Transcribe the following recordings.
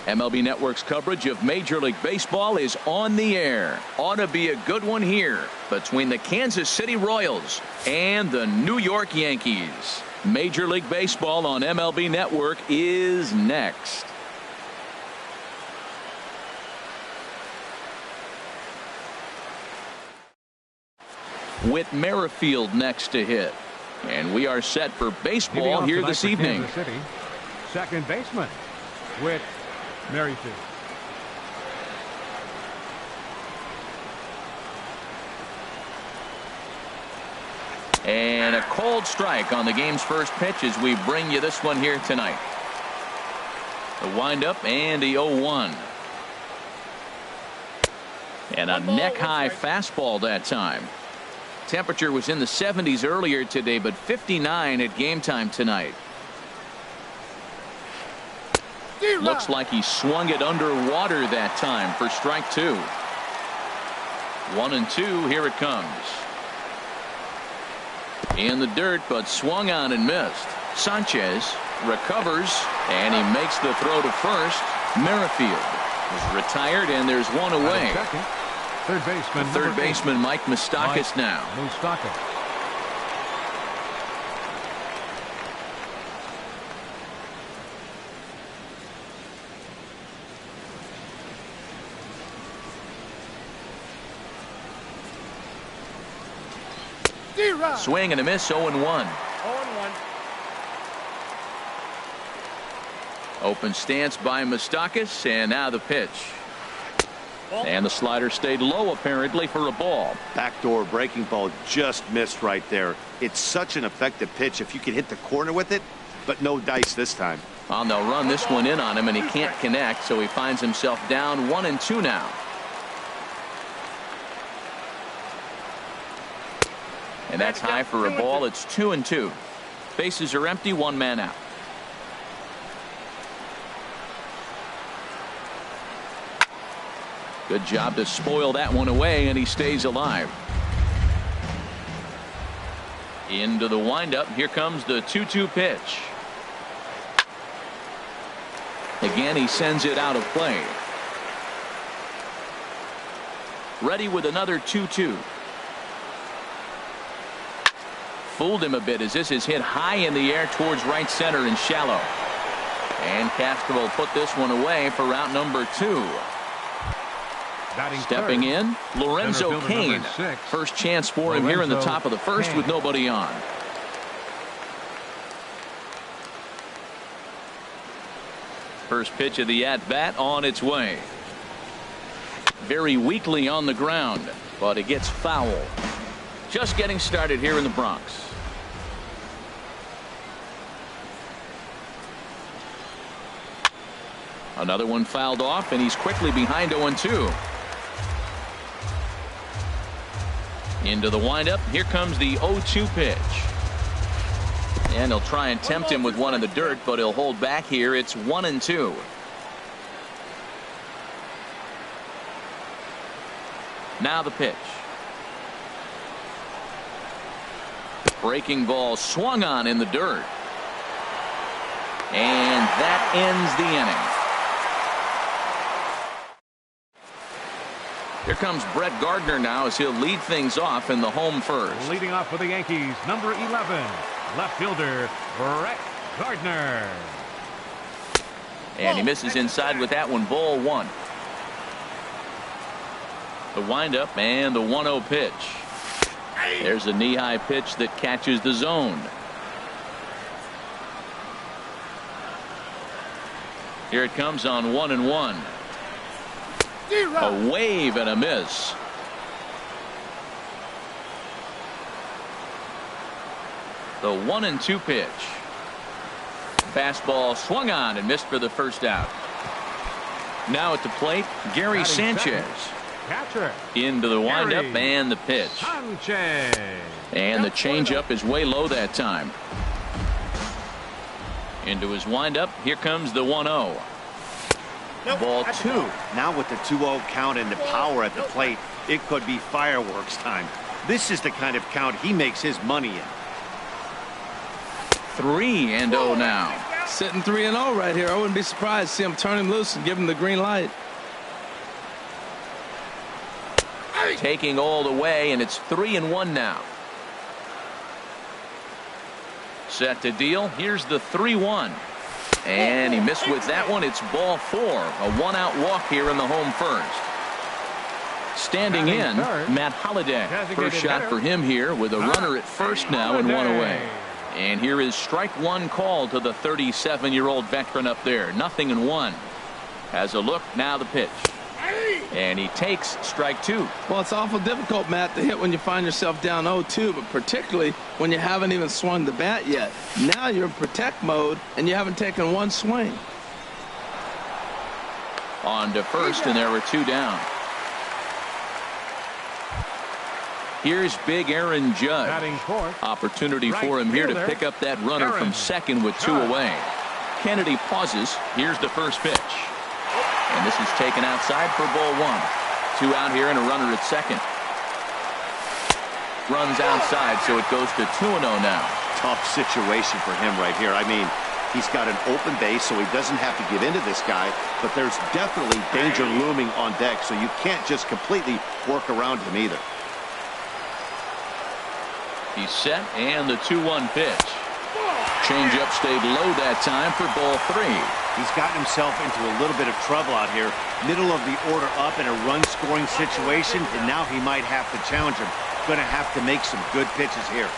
MLB Network's coverage of Major League Baseball is on the air. Ought to be a good one here between the Kansas City Royals and the New York Yankees. Major League Baseball on MLB Network is next. With Merrifield next to hit. And we are set for baseball here this evening. Kansas City, second baseman, Whit Merrifield. And a cold strike on the game's first pitch as we bring you this one here tonight. The windup and the 0-1. And a neck-high fastball that time. Temperature was in the 70s earlier today, but 59 at game time tonight. Looks like he swung it underwater that time for strike two. 1-2. Here it comes. In the dirt, but swung on and missed. Sanchez recovers, and he makes the throw to first. Merrifield is retired, and there's one away. Third baseman Mike Moustakas now. Swing and a miss. 0-1. Open stance by Moustakas, and now the pitch. And the slider stayed low apparently for a ball. Backdoor breaking ball just missed right there. It's such an effective pitch if you can hit the corner with it, but no dice this time. They'll run this one in on him, and he can't connect, so he finds himself down 1-2 now. And that's high for a ball. It's 2-2. Bases are empty, one man out. Good job to spoil that one away, and he stays alive. Into the windup. Here comes the 2-2 pitch. Again, he sends it out of play. Ready with another 2-2. Fooled him a bit as this is hit high in the air towards right center and shallow. And Castro will put this one away for route number 2. Stepping in, Lorenzo Cain. First chance for him here in the top of the first with nobody on. First pitch of the at-bat on its way. Very weakly on the ground, but it gets foul. Just getting started here in the Bronx. Another one fouled off, and he's quickly behind 0-2. Into the windup. Here comes the 0-2 pitch. And he'll try and tempt him with one in the dirt, but he'll hold back here. It's 1-2. Now the pitch. Breaking ball swung on in the dirt. And that ends the inning. Here comes Brett Gardner now as he'll lead things off in the home first. Leading off for the Yankees, number 11, left fielder Brett Gardner. And he misses inside with that one. Ball 1. The windup and the 1-0 pitch. There's a knee-high pitch that catches the zone. Here it comes on 1-1. A wave and a miss. The 1-2 pitch. Fastball swung on and missed for the first out. Now at the plate, Gary Sanchez. Catcher. Into the windup and the pitch. Sanchez. And the changeup is way low that time. Into his windup. Here comes the 1-0. Ball 2. Now with the 2-0 count and the power at the plate, it could be fireworks time. This is the kind of count he makes his money in. 3-0 now. Sitting 3-0 right here. I wouldn't be surprised to see him turn him loose and give him the green light. Taking all the way, and it's 3-1 now. Set to deal. Here's the 3-1. And he missed with that one. It's ball 4. A 1-out walk here in the home first. Standing in, Matt Holliday. First shot for him here with a runner at first now and 1 away. And here is strike 1 call to the 37-year-old veteran up there. 0-1. Has a look, now the pitch. And he takes strike 2. Well, it's awful difficult, Matt, to hit when you find yourself down 0-2, but particularly when you haven't even swung the bat yet. Now you're in protect mode, and you haven't taken one swing. On to first, and there were 2 down. Here's big Aaron Judge. Opportunity for him here to pick up that runner from second with 2 away. Kennedy pauses. Here's the first pitch. And this is taken outside for ball 1. 2 out here and a runner at second. Runs outside, so it goes to 2-0 now. Tough situation for him right here. I mean, he's got an open base, so he doesn't have to get into this guy, but there's definitely danger looming on deck, so you can't just completely work around him either. He's set, and the 2-1 pitch. Changeup stayed low that time for ball 3. He's gotten himself into a little bit of trouble out here. Middle of the order up in a run-scoring situation, and now he might have to challenge him. Going to have to make some good pitches here.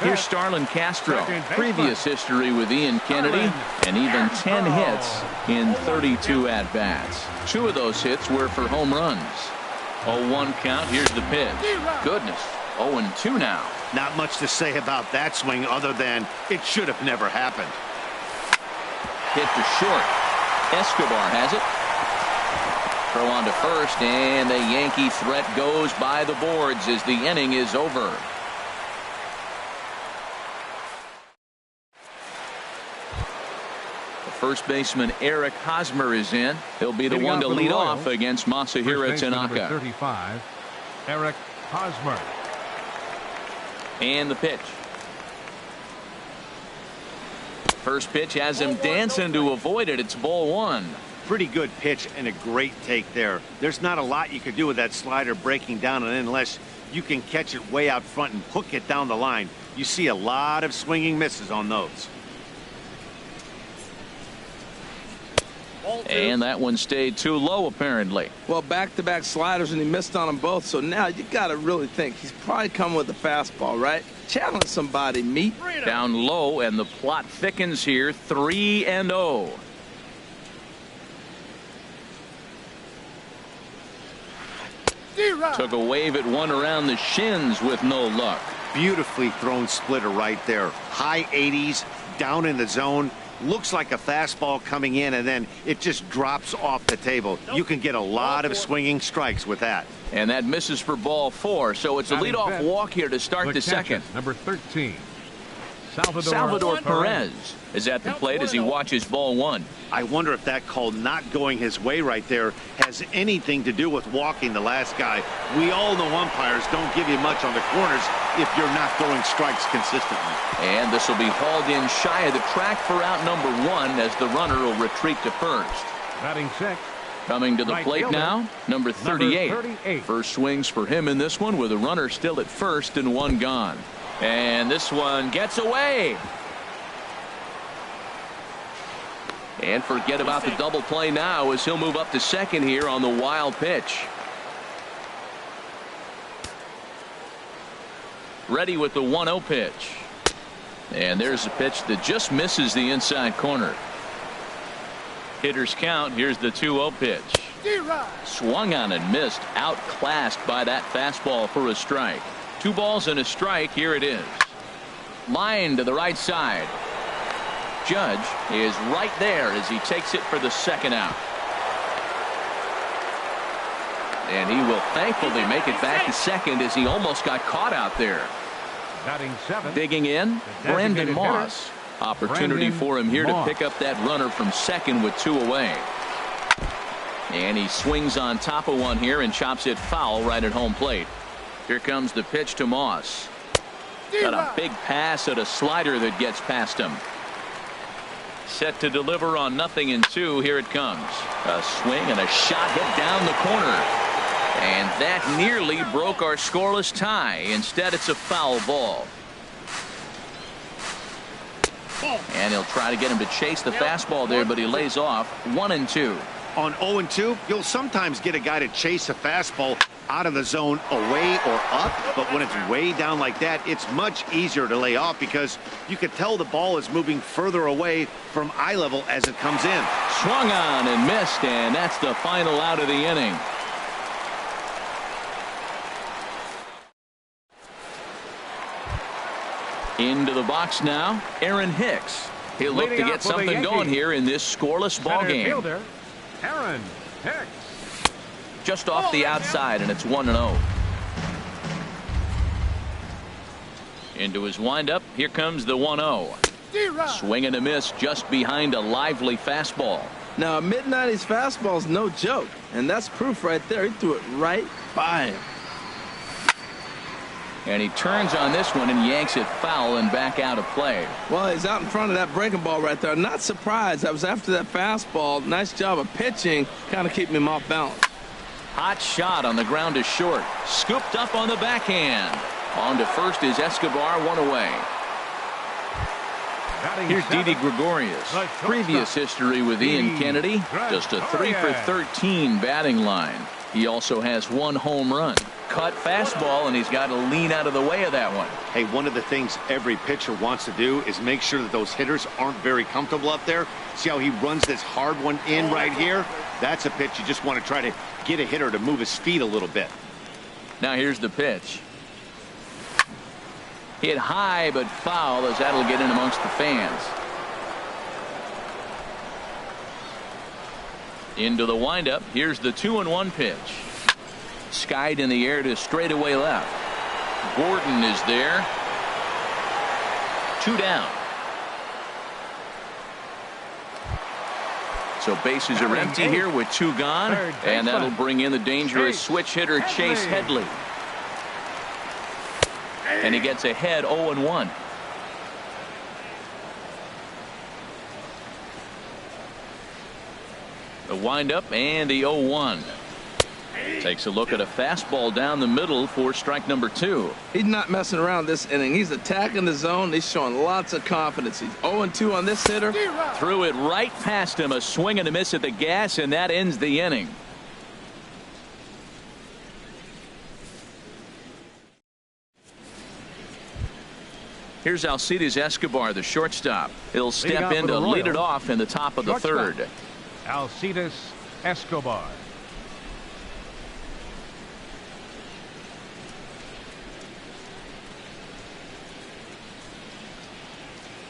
Here's Starlin Castro. Previous history with Ian Kennedy, and even 10 hits in 32 at-bats. 2 of those hits were for home runs. 0-1 count. Here's the pitch. Goodness. 0-2 now. Not much to say about that swing other than it should have never happened. Hit to short. Escobar has it. Throw on to first, and the Yankee threat goes by the boards as the inning is over. The first baseman Eric Hosmer is in. He'll be the one to lead off against Masahiro Tanaka. 35, Eric Hosmer. And the pitch. First pitch has him dancing to avoid it. It's ball 1. Pretty good pitch and a great take there. There's not a lot you could do with that slider breaking down, and unless you can catch it way out front and hook it down the line, you see a lot of swinging misses on those. And that one stayed too low, apparently. Well, back-to-back sliders, and he missed on them both. So now you got to really think he's probably coming with the fastball, right? Challenge somebody, meet. Down low, and the plot thickens here. 3-0. Took a wave at one around the shins with no luck. Beautifully thrown splitter right there. High 80s, down in the zone. Looks like a fastball coming in, and then it just drops off the table. You can get a lot of swinging strikes with that. And that misses for ball 4, so it's a leadoff walk here to start the second. Number 13, Salvador Perez is at the plate as he watches ball 1. I wonder if that call not going his way right there has anything to do with walking the last guy. We all know umpires don't give you much on the corners if you're not throwing strikes consistently. And this will be hauled in shy of the track for out number 1 as the runner will retreat to first. Batting 6. Coming to the plate now, number 38. First swings for him in this one with a runner still at first and 1 gone. And this one gets away. And forget about the double play now as he'll move up to second here on the wild pitch. Ready with the 1-0 pitch. And there's a pitch that just misses the inside corner. Hitters count. Here's the 2-0 pitch. Swung on and missed. Outclassed by that fastball for a strike. 2 balls and a strike. Here it is. Line to the right side. Judge is right there as he takes it for the second out. And he will thankfully make it back to second as he almost got caught out there. Batting 7. Digging in, Brandon Moss. Opportunity for him here to pick up that runner from second with 2 away. And he swings on top of one here and chops it foul right at home plate. Here comes the pitch to Moss. Got a big pass at a slider that gets past him. Set to deliver on 0-2. Here it comes. A swing and a shot hit down the corner. And that nearly broke our scoreless tie. Instead, it's a foul ball. And he'll try to get him to chase the fastball there, but he lays off. 1-2. On 0-2, you'll sometimes get a guy to chase a fastball out of the zone away or up, but when it's way down like that, it's much easier to lay off because you can tell the ball is moving further away from eye level as it comes in. Swung on and missed, and that's the final out of the inning. Into the box now, Aaron Hicks. He'll look to get something going here in this scoreless ball game. Fielder, Aaron Hicks. Just off the outside, and it's 1-0. Into his windup. Here comes the 1-0. Swing and a miss just behind a lively fastball. Now, a mid-90s fastball is no joke, and that's proof right there. He threw it right by him. And he turns on this one and yanks it foul and back out of play. Well, he's out in front of that breaking ball right there. Not surprised. I was after that fastball. Nice job of pitching, kind of keeping him off balance. Hot shot on the ground to short. Scooped up on the backhand. On to first is Escobar, one away. Here's Didi Gregorius. Previous history with Ian Kennedy. Just a 3 for 13 batting line. He also has 1 home run. Cut fastball, and he's got to lean out of the way of that one. Hey, one of the things every pitcher wants to do is make sure that those hitters aren't very comfortable up there. See how he runs this hard one in right here? That's a pitch you just want to try to get a hitter to move his feet a little bit. Now here's the pitch. Hit high but foul, as that'll get in amongst the fans. Into the windup. Here's the 2-1 pitch. Skied in the air to straightaway left. Gordon is there. 2 down. So bases are empty here with 2 gone, and that'll bring in the dangerous switch hitter Chase Headley. And he gets ahead 0-1. The windup and the 0-1. Takes a look at a fastball down the middle for strike number 2. He's not messing around this inning. He's attacking the zone. He's showing lots of confidence. He's 0-2 on this hitter. Threw it right past him. A swing and a miss at the gas, and that ends the inning. Here's Alcides Escobar, the shortstop. He'll step in to lead it off in the top of the third. Alcides Escobar.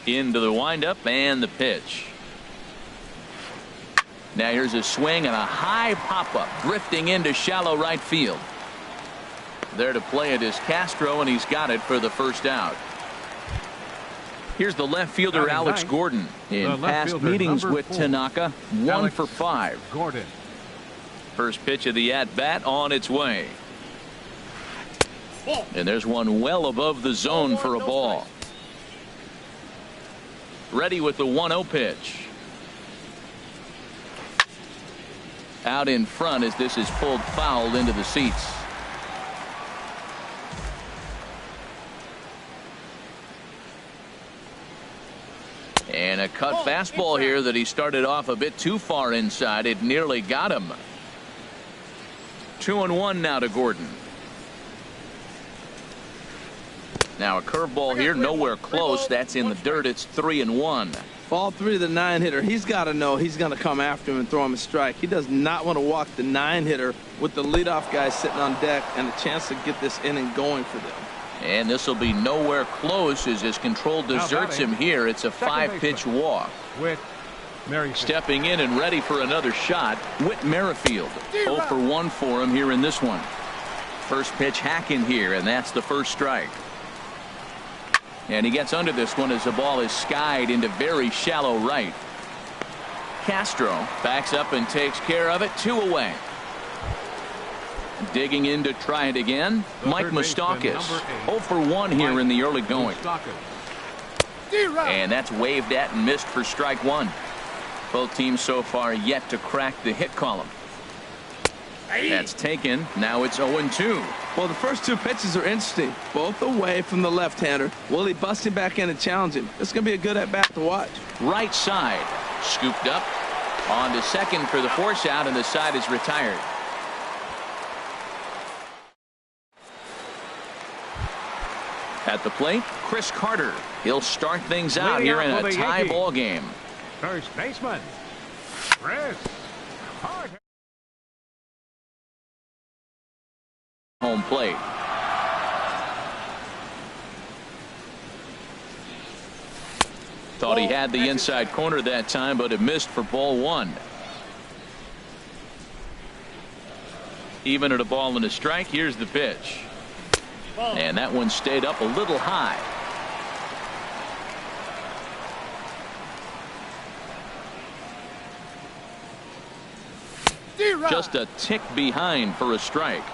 Into the windup and the pitch. Now here's a swing and a high pop-up drifting into shallow right field. There to play it is Castro, and he's got it for the first out. Here's the left fielder Alex Gordon. In past meetings with Tanaka, 1 for 5. Gordon. First pitch of the at-bat on its way. And there's one well above the zone for a ball. Ready with the 1-0 pitch. Out in front as this is pulled foul into the seats. And a cut fastball here that he started off a bit too far inside. It nearly got him. 2-1 now to Gordon. Now a curveball here, nowhere close. That's in the dirt. It's 3-1. Ball 3 to the 9-hitter. He's got to know he's going to come after him and throw him a strike. He does not want to walk the 9-hitter with the leadoff guy sitting on deck and a chance to get this inning going for them. And this will be nowhere close as his control deserts him here. It's a 5-pitch walk. Whit Merrifield. Stepping in and ready for another shot, Whit Merrifield. 0 for 1 for him here in this one. First pitch hacking here, and that's the first strike. And he gets under this one as the ball is skied into very shallow right. Castro backs up and takes care of it. 2 away. Digging in to try it again, The Mike third baseman, Moustakas. number 8. 0 for 1 here Mike in the early going. Moustakas. And that's waved at and missed for strike one. Both teams so far yet to crack the hit column. That's taken. Now it's 0-2. Well, the first two pitches are interesting. Both away from the left-hander. Will he bust him back in and challenge him? It's going to be a good at-bat to watch. Right side. Scooped up. On to second for the force out, and the side is retired. At the plate, Chris Carter. He'll start things out Leading here out in for a the tie Yankees. ball game. First baseman, Chris Carter. Home plate. Thought he had the inside corner that time, but it missed for ball one. Even at a ball and a strike, here's the pitch. And that one stayed up a little high. Just a tick behind for a strike.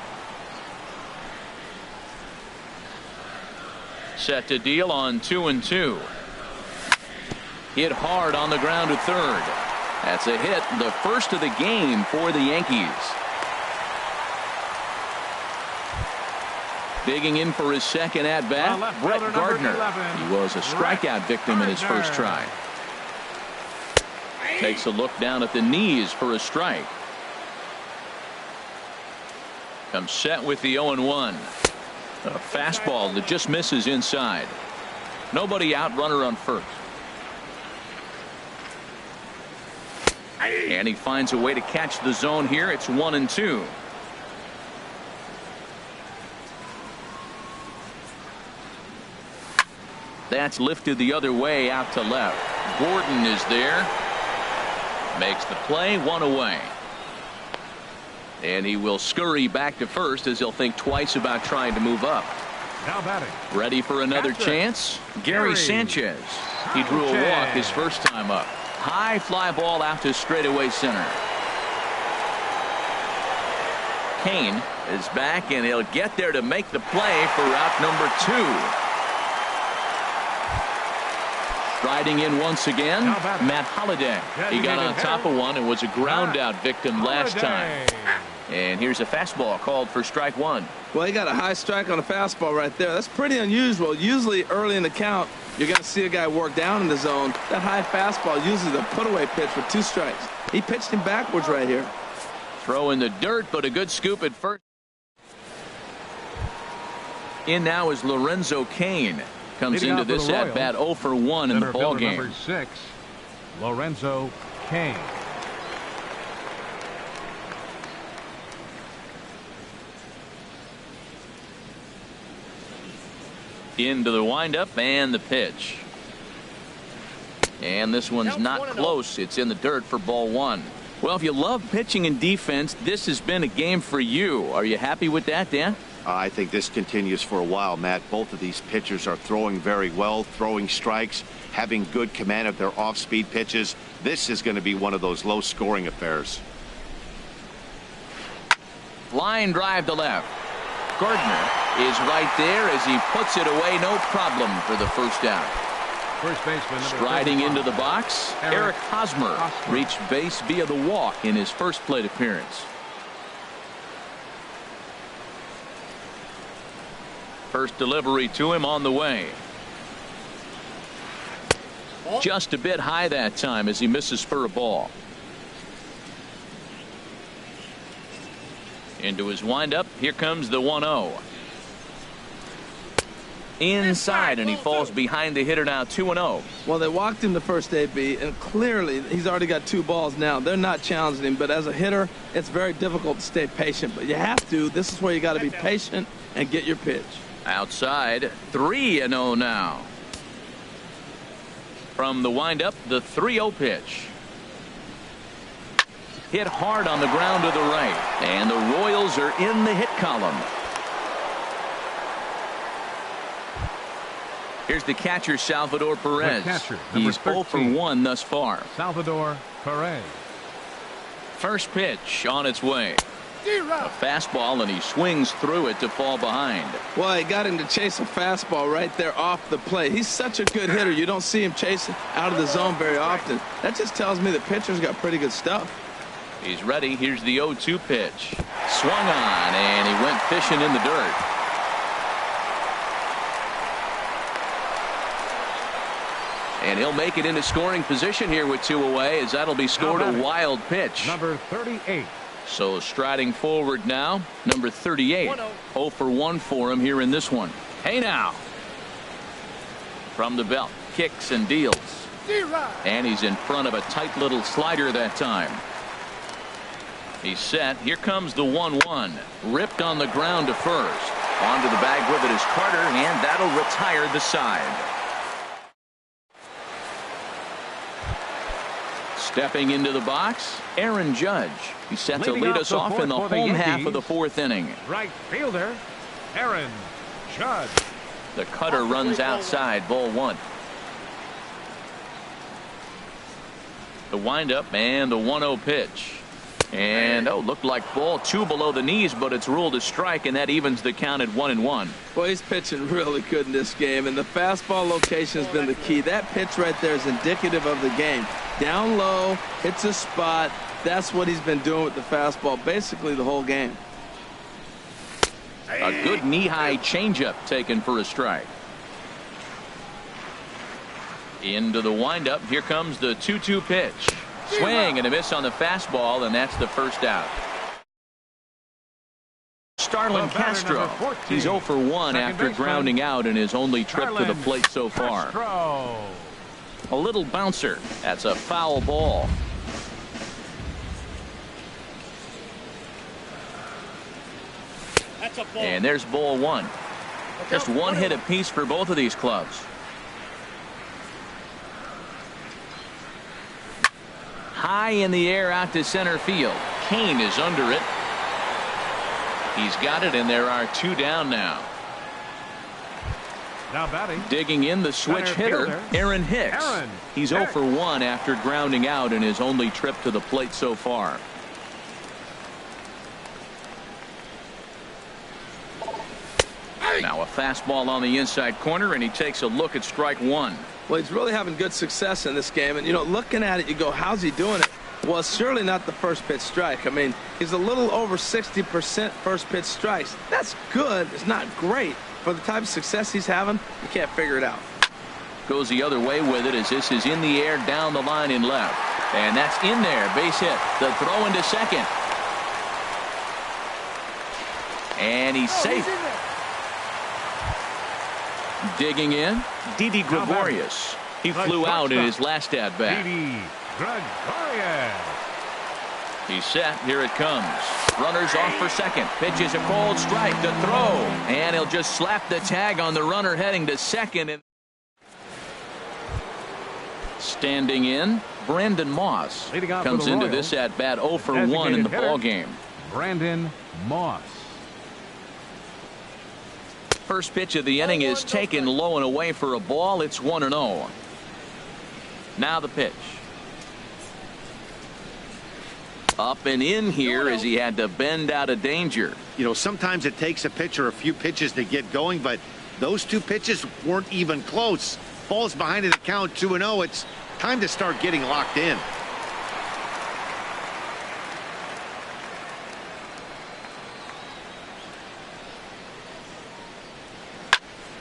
Set to deal on 2-2. Hit hard on the ground to third. That's a hit, the first of the game for the Yankees. Digging in for his second at bat, left Brett fielder, number Gardner. 11, He was a strikeout victim in his first try. Takes a look down at the knees for a strike. Comes set with the 0-1. A fastball that just misses inside. Nobody out, runner on first. And he finds a way to catch the zone here. It's 1-2. That's lifted the other way out to left. Gordon is there. Makes the play, one away. And he will scurry back to first as he'll think twice about trying to move up. Now batting. Ready for another Catcher. chance? Gary Sanchez. He drew a walk his first time up. High fly ball out to straightaway center. Kane is back, and he'll get there to make the play for out number 2. Striding in once again, Matt Holliday. He got on top of one and was a ground out victim last time. And here's a fastball called for strike one. Well, he got a high strike on a fastball right there. That's pretty unusual. Usually early in the count, you're going to see a guy work down in the zone. That high fastball usually the put-away pitch for 2 strikes. He pitched him backwards right here. Throw in the dirt, but a good scoop at first. In now is Lorenzo Cain. Comes Leading into off for this the at bat 0 for 1 in the Center ball fielder game. number 6, Lorenzo Cain. Into the windup and the pitch. And this one's not close. It's in the dirt for ball 1. Well, if you love pitching and defense, this has been a game for you. Are you happy with that, Dan? I think this continues for a while, Matt. Both of these pitchers are throwing very well, throwing strikes, having good command of their off-speed pitches. This is going to be one of those low-scoring affairs. Line drive to left. Gardner is right there as he puts it away. No problem for the first out. First baseman number Striding 35. into the box, Eric Hosmer reached base via the walk in his first plate appearance. First delivery to him on the way. Just a bit high that time as he misses for a ball. Into his windup. Here comes the 1-0. Inside, and he falls behind the hitter now 2-0. Well, they walked him the first AB, and clearly he's already got 2 balls now. They're not challenging him, but as a hitter, it's very difficult to stay patient. But you have to. This is where you got to be patient and get your pitch. Outside, 3-0 now. From the windup, the 3-0 pitch. Hit hard on the ground to the right, and the Royals are in the hit column. Here's the catcher, Salvador Perez. catcher, He's number 0 for 13. 1 thus far. Salvador Perez. First pitch on its way. A fastball, and he swings through it to fall behind. Well, he got him to chase a fastball right there off the plate. He's such a good hitter. You don't see him chasing out of the zone very often. That just tells me the pitcher's got pretty good stuff. He's ready. Here's the 0-2 pitch. Swung on, and he went fishing in the dirt. And he'll make it into scoring position here with 2 away, as that'll be scored a wild pitch. Number 38. So striding forward now, number 38. 0 for 1 for him here in this one. Hey now. From the belt, kicks and deals. And he's in front of a tight little slider that time. He's set. Here comes the 1-1. Ripped on the ground to first. Onto the bag with it is Carter, and that'll retire the side. Stepping into the box, Aaron Judge. He's set to lead us off in the home half of the 4th inning. Right fielder, Aaron Judge. The cutter runs outside, ball 1. The windup and the 1-0 pitch. And looked like ball 2 below the knees, but it's ruled a strike, and that evens the count at 1-1. Well, he's pitching really good in this game, and the fastball location has been the key. That pitch right there is indicative of the game. Down low, hits a spot. That's what he's been doing with the fastball basically the whole game. A good knee-high changeup taken for a strike. Into the windup. Here comes the 2-2 pitch. Swing and a miss on the fastball, and that's the first out. Starlin Castro. He's 0 for 1 after grounding out in his only trip to the plate so far. A little bouncer. That's a foul ball. And there's ball 1. Just 1 hit apiece for both of these clubs. High in the air out to center field. Kane is under it. He's got it, and there are 2 down now. Now batting. Digging in the switch hitter, Aaron Hicks. He's 0 for 1 after grounding out in his only trip to the plate so far. Now a fastball on the inside corner, and he takes a look at strike 1. Well, he's really having good success in this game, and looking at it, you go, how's he doing it? Well, it's surely not the first pitch strike. I mean, he's a little over 60% first pitch strikes. That's good. It's not great. For the type of success he's having, you can't figure it out. Goes the other way with it as this is in the air down the line in left. And that's in there. Base hit. The throw into second. And he's safe. Digging in, Didi Gregorius. He flew out in his last at-bat. Didi Gregorius. He's set. Here it comes. Runners off for second. Pitches a cold strike to throw. And he'll just slap the tag on the runner heading to second. And standing in, Brandon Moss comes into this at-bat 0 for 1 in the ballgame. Brandon Moss. First pitch of the inning is taken low and away for a ball. It's 1-0. Now the pitch. Up and in here as he had to bend out of danger. Sometimes it takes a pitcher a few pitches to get going, but those 2 pitches weren't even close. Falls behind in the count 2-0. It's time to start getting locked in.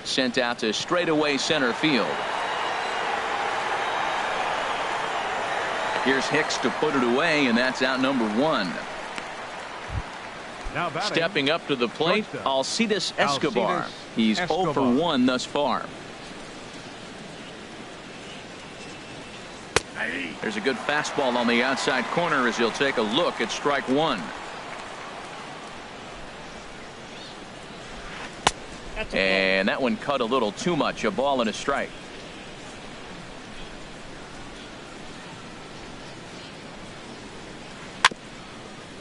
Sent out to straightaway center field. Here's Hicks to put it away, and that's out number 1. Now batting. Stepping up to the plate, Alcides Escobar. He's 0 for 1 thus far. There's a good fastball on the outside corner as he'll take a look at strike 1. And that one cut a little too much. A ball and a strike.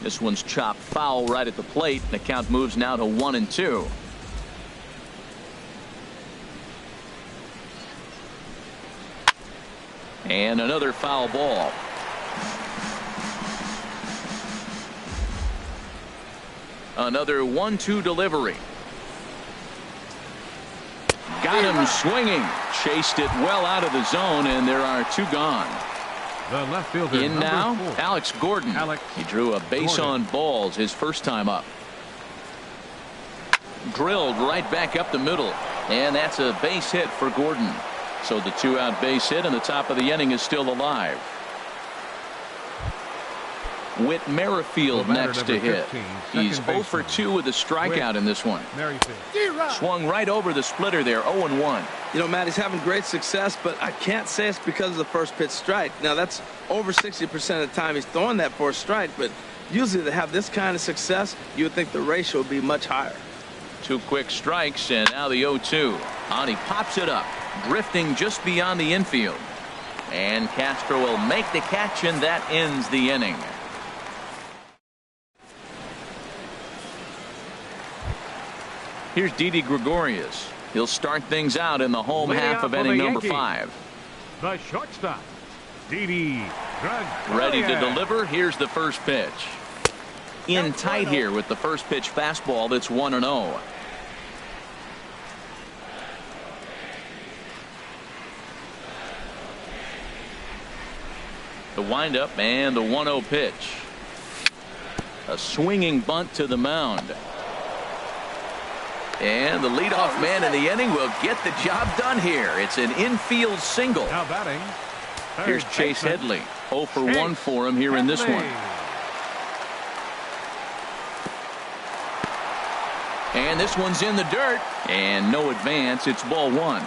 This one's chopped foul right at the plate. The count moves now to 1-2. And another foul ball. Another 1-2 delivery. Got him swinging. Chased it well out of the zone, and there are 2 gone. The left fielder, In now, 4. Alex Gordon. He drew a base on balls his first time up. Drilled right back up the middle, and that's a base hit for Gordon. So the 2-out base hit, and the top of the inning is still alive. Whit Merrifield next to hit. He's 0 for 2 with a strikeout in this one. Swung right over the splitter there, 0-1. You know, Matt, he's having great success, but I can't say it's because of the first pitch strike. Now, that's over 60% of the time he's throwing that for a strike, but usually to have this kind of success, you would think the ratio would be much higher. 2 quick strikes, and now the 0-2. And he pops it up, drifting just beyond the infield. And Castro will make the catch, and that ends the inning. Here's Didi Gregorius. He'll start things out in the home half of inning number 5. The shortstop, Didi Gregorius. Ready to deliver. Here's the first pitch. In tight here with the first pitch fastball that's 1-0. The windup and the 1-0 pitch. A swinging bunt to the mound. And the leadoff man in the inning will get the job done here. It's an infield single. Now batting. Here's Chase Headley. 0 for 1 for him here in this one. And this one's in the dirt. And no advance. It's ball 1.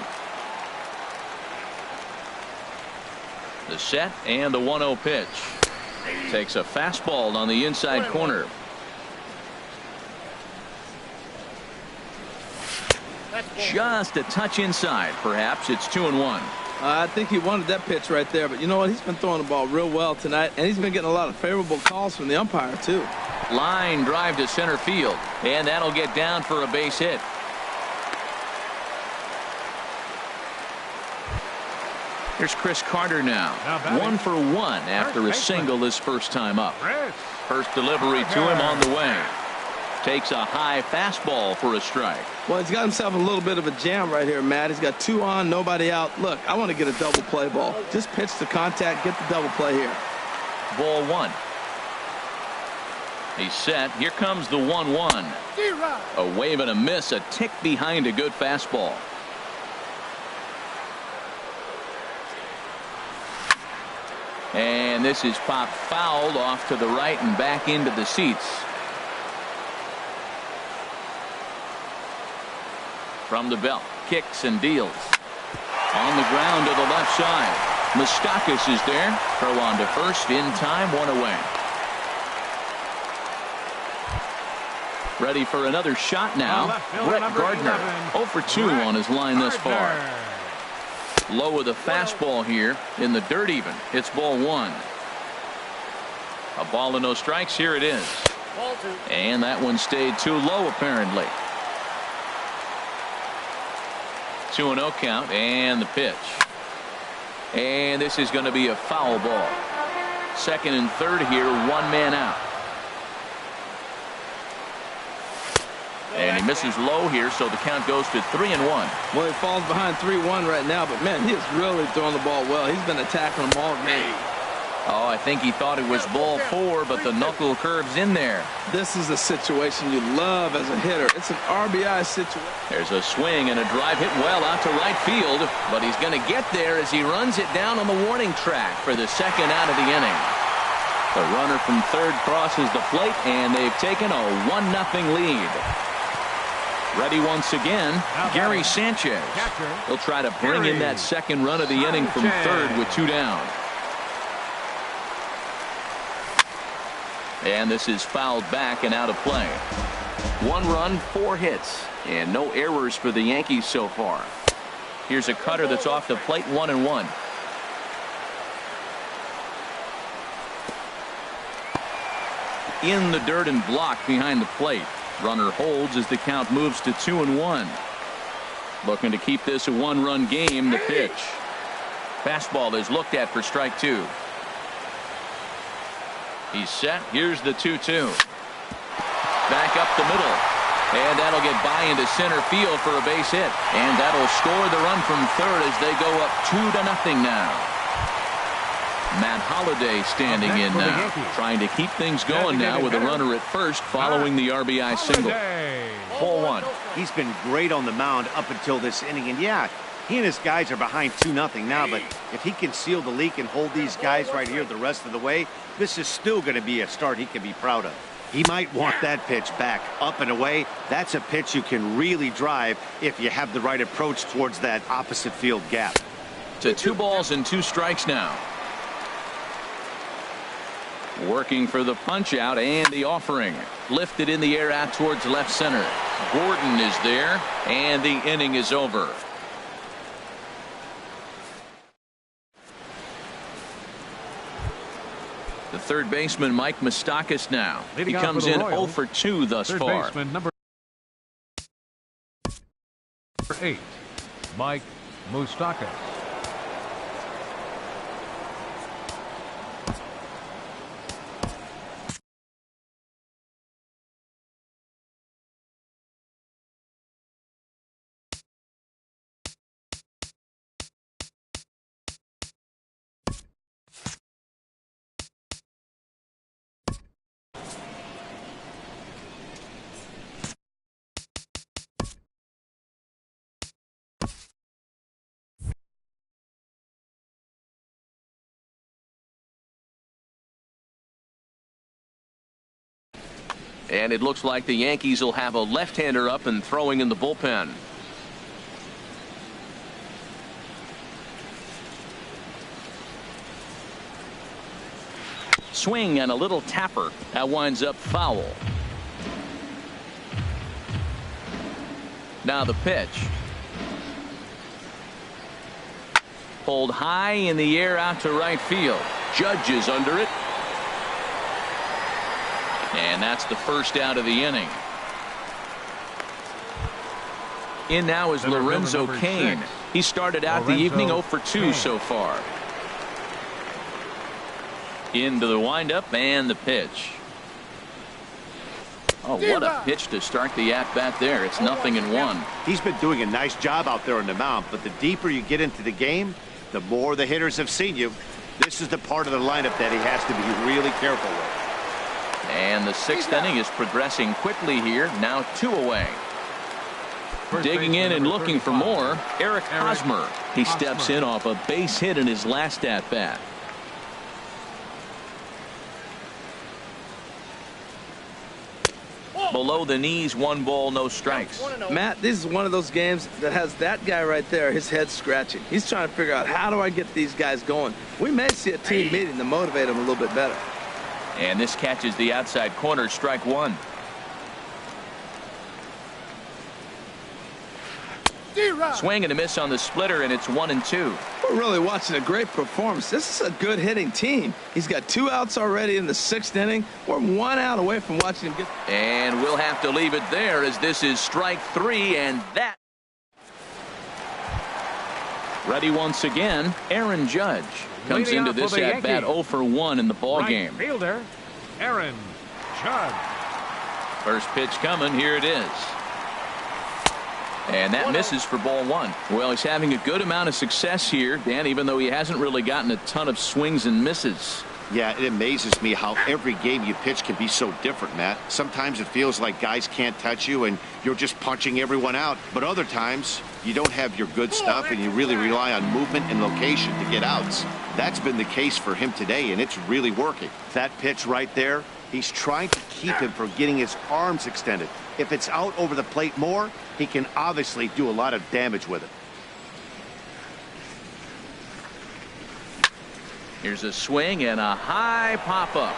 The set and the 1-0 pitch. Takes a fastball on the inside corner. Just a touch inside. Perhaps it's 2-1. I think he wanted that pitch right there, but you know what? He's been throwing the ball real well tonight, and he's been getting a lot of favorable calls from the umpire, too. Line drive to center field, and that'll get down for a base hit. Here's Chris Carter now. 1 for 1 after a single his first time up. First delivery to him on the way. Takes a high fastball for a strike. Well, he's got himself a little bit of a jam right here, Matt. He's got 2 on, nobody out. Look, I want to get a double play ball. Just pitch to contact, get the double play here. Ball 1. He's set. Here comes the 1-1. A wave and a miss, a tick behind a good fastball. And this is popped fouled off to the right and back into the seats. From the belt, kicks and deals. On the ground to the left side. Moustakas is there. Throw on to first in time, 1 away. Ready for another shot now. Brett Gardner 0 for 2 on his line thus far. Low with a fastball here in the dirt even. It's ball 1. A ball and no strikes. Here it is. And that one stayed too low apparently. 2-0 count and the pitch. And this is going to be a foul ball. Second and third here, 1 man out. And he misses low here, so the count goes to 3-1. Well, he falls behind 3-1 right now, but man, he is really throwing the ball well. He's been attacking them all game. Oh, I think he thought it was ball 4, but the knuckle curve's in there. This is a situation you love as a hitter. It's an RBI situation. There's a swing and a drive hit well out to right field, but he's going to get there as he runs it down on the warning track for the second out of the inning. The runner from third crosses the plate, and they've taken a 1-0 lead. Ready once again, Gary Sanchez. He'll try to bring in that second run of the inning from third with 2 down. And this is fouled back and out of play. 1 run, 4 hits, and no errors for the Yankees so far. Here's a cutter that's off the plate, 1-1. In the dirt and blocked behind the plate. Runner holds as the count moves to 2-1. Looking to keep this a 1-run game. The pitch. Fastball is looked at for strike 2. He's set. Here's the 2-2. back up the middle. And that'll get by into center field for a base hit. And that'll score the run from third as they go up 2-0 now. Matt Holliday standing in now, trying to keep things going now with a runner at first following the RBI single. Ball one. He's been great on the mound up until this inning. And yeah, he and his guys are behind 2-0 now, but if he can seal the leak and hold these guys right here the rest of the way, this is still going to be a start he can be proud of. He might want that pitch back up and away. That's a pitch you can really drive if you have the right approach towards that opposite field gap. To 2 balls and 2 strikes now. Working for the punch out and the offering. Lifted in the air out towards left center. Gordon is there and the inning is over. The third baseman Mike Moustakas now. He comes in 0 for 2 thus far. Third baseman number 8, Mike Moustakas. And it looks like the Yankees will have a left-hander up and throwing in the bullpen. Swing and a little tapper. That winds up foul. Now the pitch. Pulled high in the air out to right field. Judge is under it. And that's the first out of the inning. In now is Lorenzo Cain. He started out the evening 0 for 2 so far. Into the windup and the pitch. Oh, what a pitch to start the at-bat there. It's 0-1. He's been doing a nice job out there on the mound, but the deeper you get into the game, the more the hitters have seen you. This is the part of the lineup that he has to be really careful with. And the 6th inning is progressing quickly here. Now 2 away. Digging in and looking for more, Eric Hosmer. He steps in off a base hit in his last at-bat. Below the knees, 1 ball, no strikes. Matt, this is one of those games that has that guy right there, his head scratching. He's trying to figure out, how do I get these guys going? We may see a team meeting to motivate them a little bit better. And this catches the outside corner, strike 1. Swing and a miss on the splitter, and it's 1-2. We're really watching a great performance. This is a good hitting team. He's got 2 outs already in the 6th inning. We're 1 out away from watching him get. And we'll have to leave it there as this is strike 3, and that. Ready once again, Aaron Judge comes into this at bat 0 for 1 in the ball game. Fielder Aaron Judge. First pitch coming. Here it is. And that misses for ball 1. Well, he's having a good amount of success here, Dan, even though he hasn't really gotten a ton of swings and misses. Yeah, it amazes me how every game you pitch can be so different, Matt. Sometimes it feels like guys can't touch you and you're just punching everyone out. But other times you don't have your good stuff and you really rely on movement and location to get outs. That's been the case for him today, and it's really working. That pitch right there, he's trying to keep him from getting his arms extended. If it's out over the plate more, he can obviously do a lot of damage with it. Here's a swing and a high pop-up.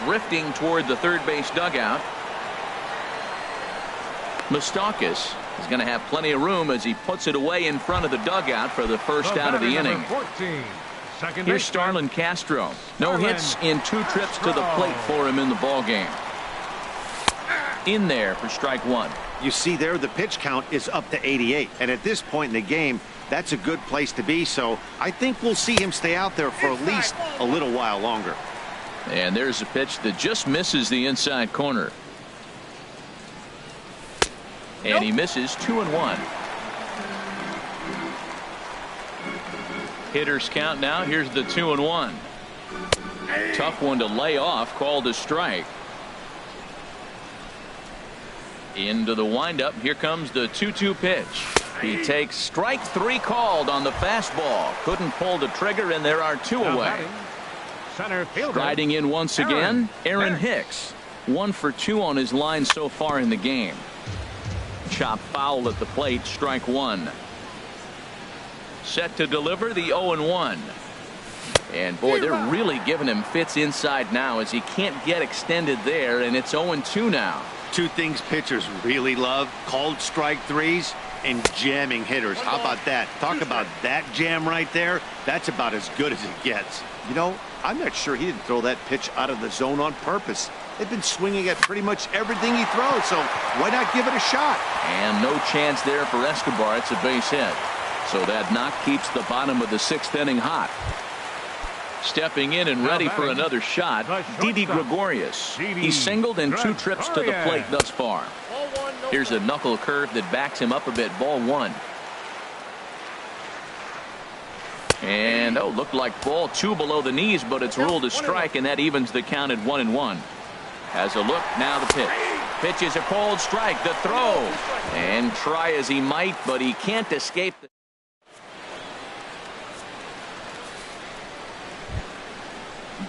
Drifting toward the third base dugout. Moustakas is going to have plenty of room as he puts it away in front of the dugout for the first out of the inning. 14, Here's Starlin Castro. No hits in 2 trips to the plate for him in the ball game. In there for strike 1. You see there, the pitch count is up to 88. And at this point in the game, that's a good place to be. So I think we'll see him stay out there for at least a little while longer. And there's a pitch that just misses the inside corner. And he misses 2-1. Hitters count now. Here's the 2-1. Tough one to lay off, called a strike. Into the windup. Here comes the 2-2 pitch. He takes strike 3 called on the fastball. Couldn't pull the trigger, and there are 2 away. Center fielder. Striding in once again, Aaron Hicks. 1 for 2 on his line so far in the game. Chop foul at the plate, strike 1. Set to deliver the 0-1. And boy, they're really giving him fits inside now as he can't get extended there, and it's 0-2 now. 2 things pitchers really love: called strike 3s and jamming hitters. How about that? Talk about that jam right there. That's about as good as it gets. You know, I'm not sure he didn't throw that pitch out of the zone on purpose. They've been swinging at pretty much everything he throws, so why not give it a shot? And no chance there for Escobar. It's a base hit. So that knock keeps the bottom of the 6th inning hot. Stepping in and ready for another shot, Didi Gregorius. He singled in 2 trips to the plate thus far. Here's a knuckle curve that backs him up a bit. Ball 1. And looked like ball 2 below the knees, but it's ruled a strike, and that evens the count at 1-1. Has a look, now the pitch. Pitch is a called strike. The throw, and try as he might, but he can't escape the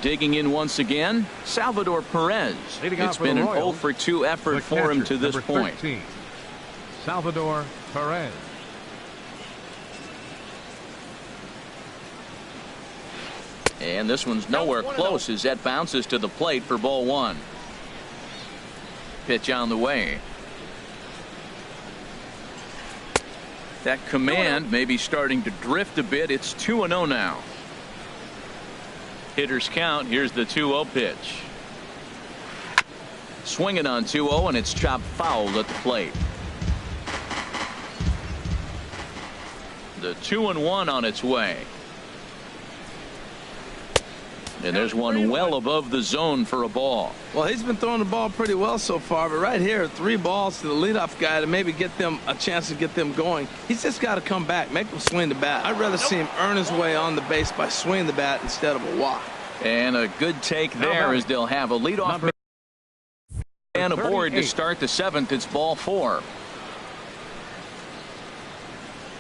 digging in once again, Salvador Perez. It's been an 0 for 2 effort for him to this point. 13, Salvador Perez. And this one's nowhere close as that bounces to the plate for ball 1. Pitch on the way. That command may be starting to drift a bit. It's 2-0 now. Hitters count. Here's the 2-0 pitch. Swinging on 2-0, and it's chopped foul at the plate. The 2-1 on its way. And there's one well above the zone for a ball. Well, he's been throwing the ball pretty well so far, but right here, 3 balls to the leadoff guy to maybe get them a chance to get them going. He's just got to come back, make them swing the bat. I'd rather see him earn his way on the base by swinging the bat instead of a walk. And a good take there as they'll have a leadoff man aboard to start the 7th. It's ball 4.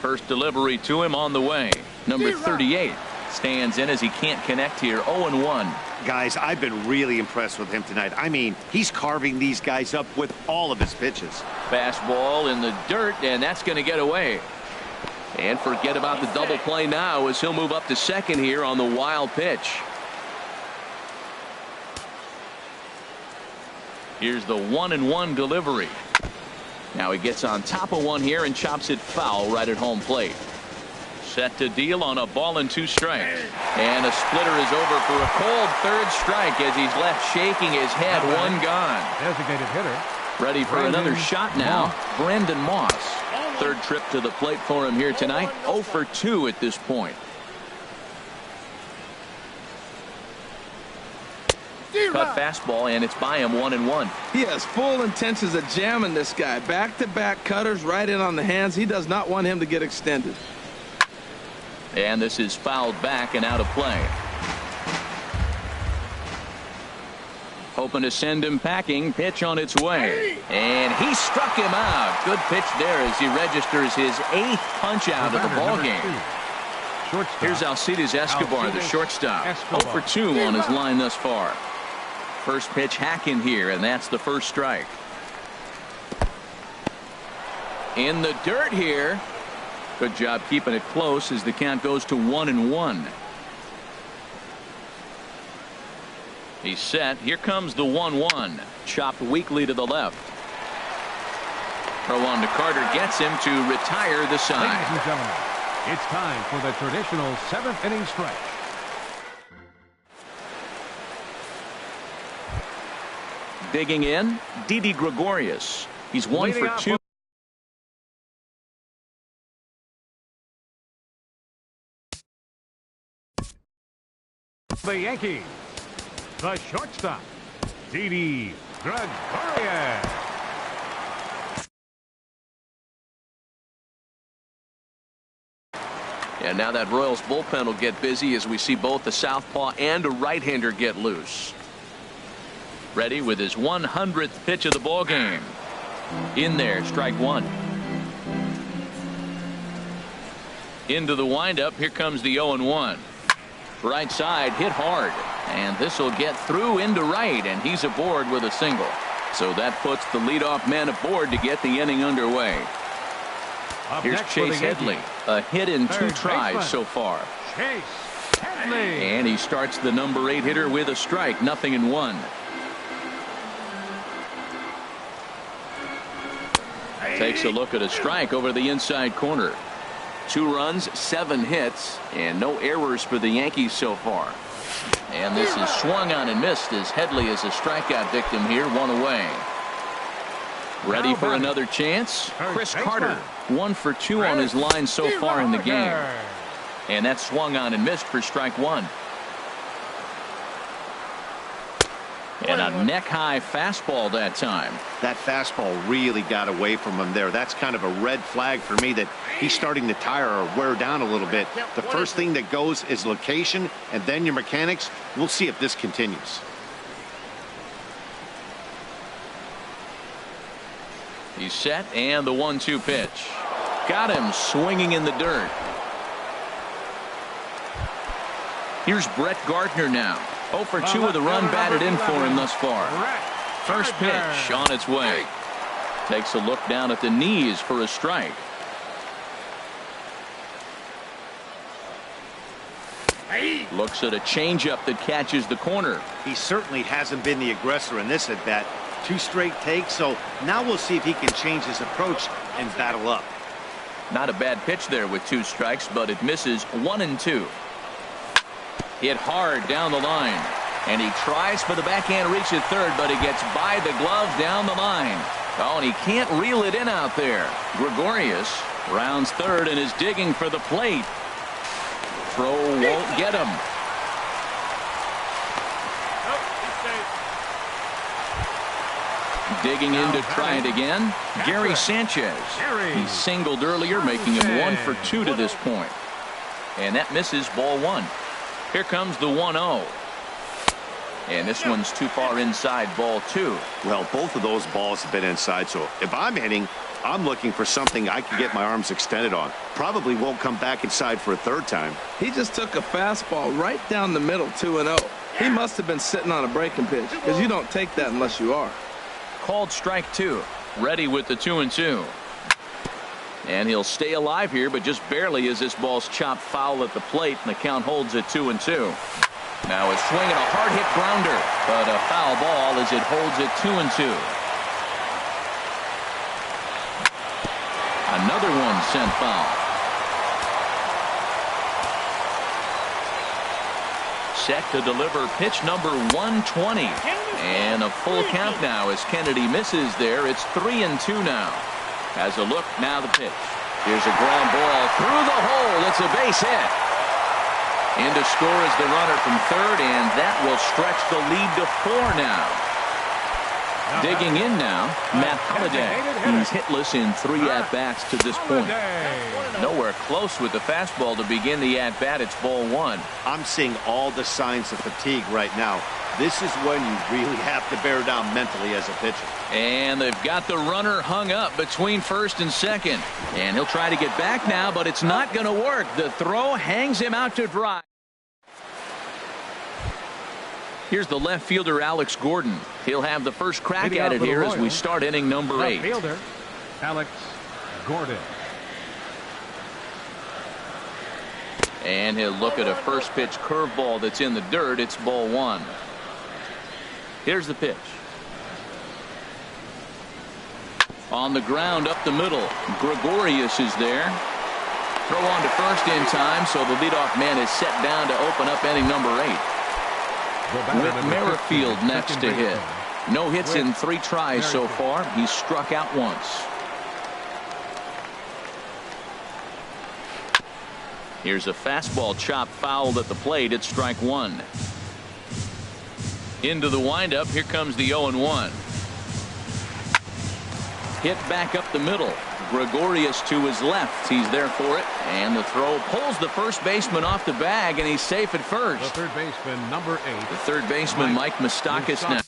First delivery to him on the way. Number 38. Stands in as he can't connect here. 0-1. Guys, I've been really impressed with him tonight. I mean, he's carving these guys up with all of his pitches. Fastball in the dirt, and that's going to get away. And forget about the double play now as he'll move up to second here on the wild pitch. Here's the 1-1 delivery. Now he gets on top of one here and chops it foul right at home plate. Set to deal on a ball and 2 strikes. And a splitter is over for a cold 3rd strike as he's left shaking his head. 1 gone. Designated hitter. Ready for another shot now. Brandon Moss. 3rd trip to the plate for him here tonight. 0 for 2 at this point. Cut fastball, and it's by him 1-1. He has full intentions of jamming this guy. Back-to-back cutters right in on the hands. He does not want him to get extended. And this is fouled back and out of play. Hoping to send him packing. Pitch on its way. And he struck him out. Good pitch there as he registers his 8th punch out of the ball game. Here's Alcides Escobar, the shortstop. 0 for 2 on his line thus far. First pitch hacking here, and that's the 1st strike. In the dirt here. Good job keeping it close as the count goes to 1-1. He's set. Here comes the 1-1. Chopped weakly to the left. Throw on to Carter gets him to retire the side. Ladies and gentlemen, it's time for the traditional 7th inning stretch. Digging in, Didi Gregorius. He's 1 for 2. The Yankees, the shortstop, Didi Gregorius. And now that Royals bullpen will get busy as we see both the southpaw and a right-hander get loose. Ready with his 100th pitch of the ball game. In there, strike one. Into the windup. Here comes the 0-1. Right side hit hard, and this will get through into right, and he's aboard with a single. So that puts the leadoff man aboard to get the inning underway. Here's Chase Headley, a hit in 2 tries so far. Chase Headley. And he starts the number 8 hitter with a strike, 0-1. Takes a look at a strike over the inside corner. 2 runs, 7 hits, and no errors for the Yankees so far. And this is swung on and missed as Headley is a strikeout victim here, 1 away. Ready for another chance? Chris Carter, 1 for 2 on his line so far in the game. And that's swung on and missed for strike 1. And a neck-high fastball that time. That fastball really got away from him there. That's kind of a red flag for me that he's starting to tire or wear down a little bit. The first thing that goes is location, and then your mechanics. We'll see if this continues. He's set, and the 1-2 pitch. Got him swinging in the dirt. Here's Brett Gardner now. 0 for 2 with a run batted in for him thus far. First pitch on its way. Takes a look down at the knees for a strike. Looks at a changeup that catches the corner. He certainly hasn't been the aggressor in this at bat. 2 straight takes, so now we'll see if he can change his approach and battle up. Not a bad pitch there with 2 strikes, but it misses 1-2. Hit hard down the line, and he tries for the backhand reach at third, but he gets by the glove down the line. Oh, and he can't reel it in out there. Gregorius rounds third and is digging for the plate. Throw won't get him. Digging in to try it again. Gary Sanchez. He singled earlier, making him 1 for 2 to this point. And that misses, ball 1. Here comes the 1-0. And this one's too far inside, ball 2. Well, both of those balls have been inside, so if I'm hitting, I'm looking for something I can get my arms extended on. Probably won't come back inside for a 3rd time. He just took a fastball right down the middle, 2-0. He must have been sitting on a breaking pitch, because you don't take that unless you are. Called strike 2. Ready with the 2-2. And he'll stay alive here, but just barely as this ball's chopped foul at the plate, and the count holds at 2-2. Now a swing and a hard hit grounder, but a foul ball as it holds at 2-2. Another one sent foul. Set to deliver pitch number 120. And a full count now as Kennedy misses there. It's 3-2 now. Has a look, now the pitch. Here's a ground ball through the hole. It's a base hit. In to score is the runner from third, and that will stretch the lead to 4 now. Digging in now, Matt Holliday. He's hitless in 3 at-bats to this point. Nowhere close with the fastball to begin the at-bat. It's ball 1. I'm seeing all the signs of fatigue right now. This is when you really have to bear down mentally as a pitcher. And they've got the runner hung up between first and second. And he'll try to get back now, but it's not going to work. The throw hangs him out to dry. Here's the left fielder, Alex Gordon. He'll have the first crack at it here as we start inning number 8. Left fielder, Alex Gordon. And he'll look at a first pitch curveball that's in the dirt. It's ball 1. Here's the pitch. On the ground up the middle. Gregorius is there. Throw on to first in time, so the leadoff man is set down to open up inning number 8. With Merrifield next to hit. No hits in 3 tries so far. He's struck out once. Here's a fastball chopped fouled at the plate. It's strike 1. Into the windup. Here comes the 0-1. Hit back up the middle. Gregorius to his left. He's there for it. And the throw pulls the first baseman off the bag, and he's safe at first. The third baseman, number 8. The third baseman, Mike Moustakas now.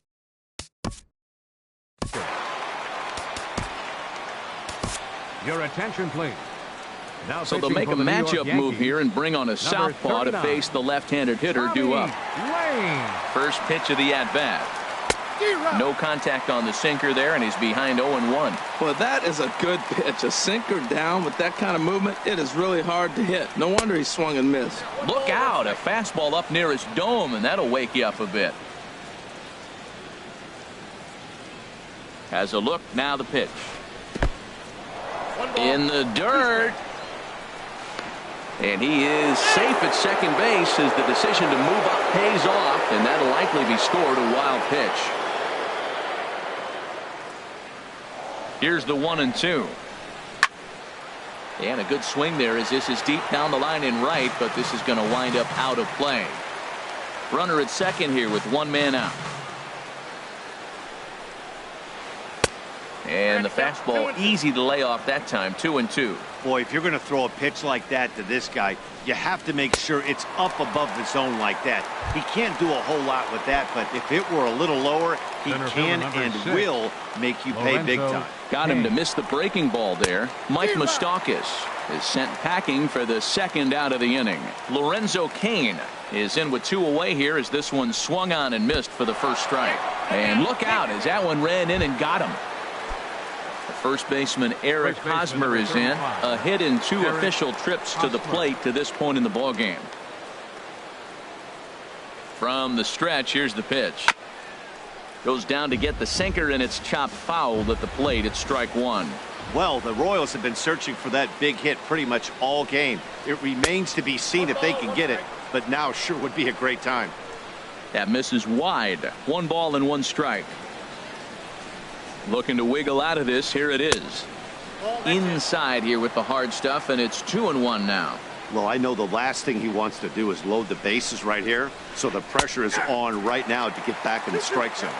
Your attention, please. Now So they'll make a matchup move here and bring on a southpaw to face the left-handed hitter due up. Lane. First pitch of the at-bat. No contact on the sinker there, and he's behind 0-1. Well, that is a good pitch. A sinker down with that kind of movement, it is really hard to hit. No wonder he swung and missed. Look out, a fastball up near his dome, and that'll wake you up a bit. Has a look, now the pitch. In the dirt. And he is safe at second base as the decision to move up pays off, and that'll likely be scored a wild pitch. Here's the 1-2. And a good swing there as this is deep down the line in right, but this is going to wind up out of play. Runner at second here with one man out. And the fastball easy to lay off that time. 2-2. Boy, if you're going to throw a pitch like that to this guy, you have to make sure it's up above the zone like that. He can't do a whole lot with that, but if it were a little lower, he can and will make you pay big time. Got him to miss the breaking ball there. Mike Moustakas is sent packing for the second out of the inning. Lorenzo Cain is in with 2 away here as this one swung on and missed for the first strike. And look out as that one ran in and got him. First baseman Eric Hosmer is in. A hit in 2 official trips to the plate to this point in the ballgame. From the stretch, here's the pitch. Goes down to get the sinker, and it's chopped foul at the plate. It's strike 1. Well, the Royals have been searching for that big hit pretty much all game. It remains to be seen if they can get it, but now sure would be a great time. That misses wide. 1 ball and 1 strike. Looking to wiggle out of this. Here it is. Inside here with the hard stuff, and it's 2-1 now. Well, I know the last thing he wants to do is load the bases right here, so the pressure is on right now to get back in the strike zone.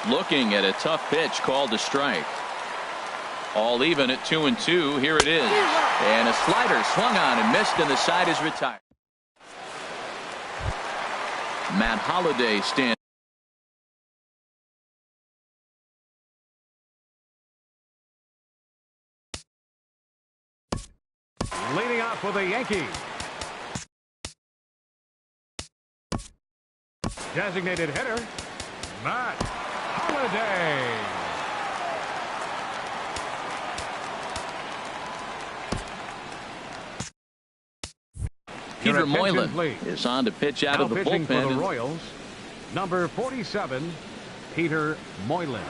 Looking at a tough pitch called a strike. All even at 2-2. Here it is. And a slider swung on and missed, and the side is retired. Matt Holliday stands. Leading off for the Yankees. Designated hitter, Matt Holliday. Peter Moylan is on to pitch out of the bullpen. For the Royals, number 47, Peter Moylan.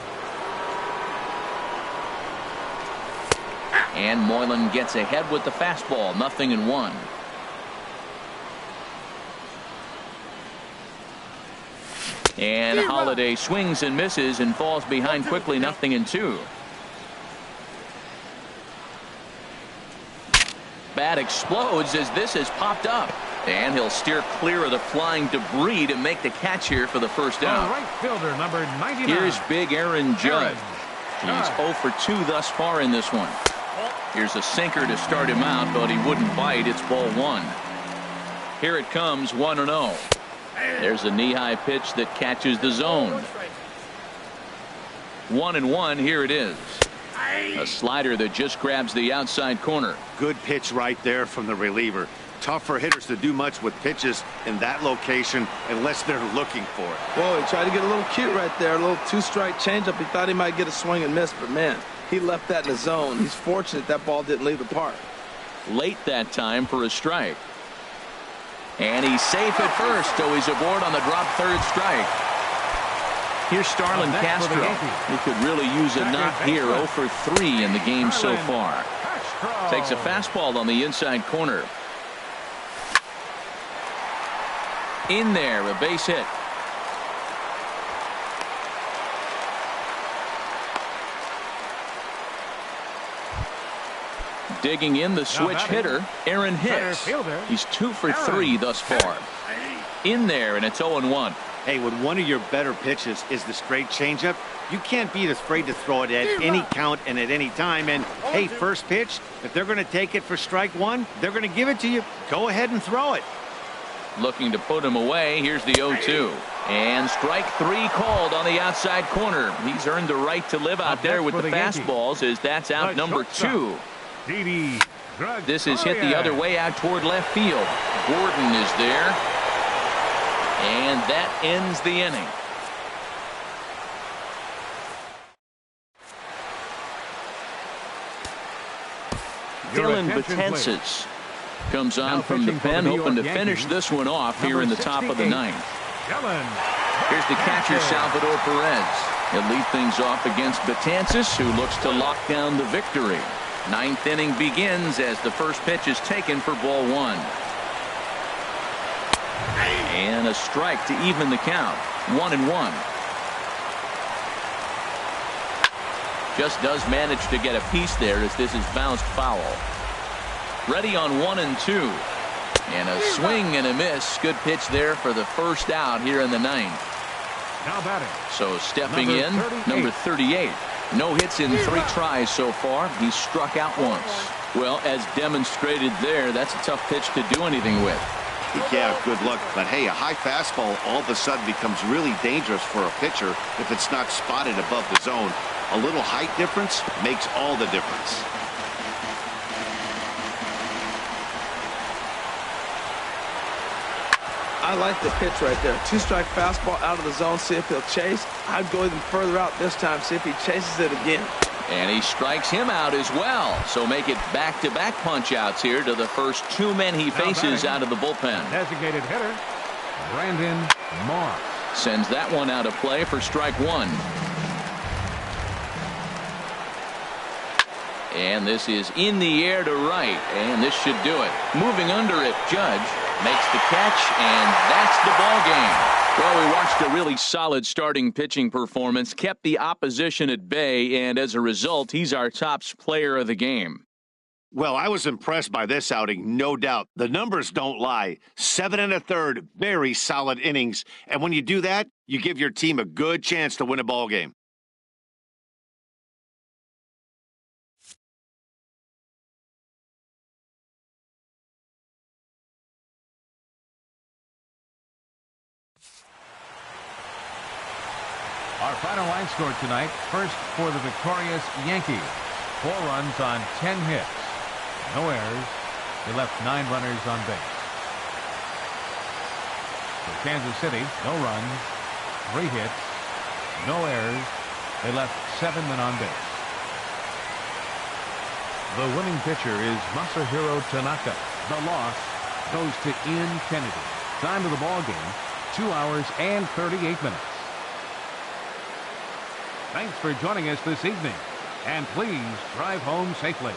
And Moylan gets ahead with the fastball. 0-1. And Holliday swings and misses and falls behind quickly. 0-2. Bat explodes as this has popped up. And he'll steer clear of the flying debris to make the catch here for the first out. Right fielder, number 99. Here's big Aaron Judge. He's 0 for 2 thus far in this one. Here's a sinker to start him out, but he wouldn't bite. It's ball 1. Here it comes, 1-0. There's a knee-high pitch that catches the zone. 1-1. Here it is. A slider that just grabs the outside corner. Good pitch right there from the reliever. Tough for hitters to do much with pitches in that location unless they're looking for it. Whoa, he tried to get a little cute right there. A little 2-strike changeup. He thought he might get a swing and miss, but man, he left that in the zone. He's fortunate that ball didn't leave the park. Late that time for a strike. And he's safe at first, so he's aboard on the drop third strike. Here's Starlin Castro. He could really use a knock here. 0 for 3 in the game so far. Takes a fastball on the inside corner. In there, a base hit. Digging in the switch hitter, Aaron Hicks. He's 2 for 3 thus far. In there, and it's 0-1. Hey, when one of your better pitches is the straight changeup, you can't be afraid to throw it at any count and at any time. And, hey, first pitch, if they're going to take it for strike one, they're going to give it to you. Go ahead and throw it. Looking to put him away. Here's the 0-2. And strike three called on the outside corner. He's earned the right to live out there with the fastballs, as that's out number 2. This is hit the other way out toward left field. Gordon is there. And that ends the inning. Dylan Betances comes on from the pen, hoping to finish this one off here in the top of the ninth. Here's the catcher, Salvador Perez. He'll lead things off against Betances, who looks to lock down the victory. Ninth inning begins as the first pitch is taken for ball 1. And a strike to even the count. 1-1. Just does manage to get a piece there as this is bounced foul. Ready on 1-2. And a swing and a miss. Good pitch there for the first out here in the ninth. Now batting. So stepping in, number 38. No hits in 3 tries so far. He's struck out once. Well, as demonstrated there, that's a tough pitch to do anything with. Yeah, good luck. But, hey, a high fastball all of a sudden becomes really dangerous for a pitcher if it's not spotted above the zone. A little height difference makes all the difference. I like the pitch right there. 2-strike fastball out of the zone. See if he'll chase. I'd go even further out this time. See if he chases it again. And he strikes him out as well. So make it back-to-back punch-outs here to the first 2 men he faces out of the bullpen. Designated hitter, Brandon Moss. Sends that one out of play for strike 1. And this is in the air to right. And this should do it. Moving under it, Judge makes the catch, and that's the ball game. Well, we watched a really solid starting pitching performance, kept the opposition at bay, and as a result, he's our top player of the game. Well, I was impressed by this outing, no doubt. The numbers don't lie. 7 1/3, very solid innings. And when you do that, you give your team a good chance to win a ball game. Our final line score tonight, first for the victorious Yankees. 4 runs on 10 hits. No errors. They left 9 runners on base. For Kansas City, no runs, 3 hits, no errors. They left 7 men on base. The winning pitcher is Masahiro Tanaka. The loss goes to Ian Kennedy. Time of the ball game, 2 hours and 38 minutes. Thanks for joining us this evening, and please drive home safely.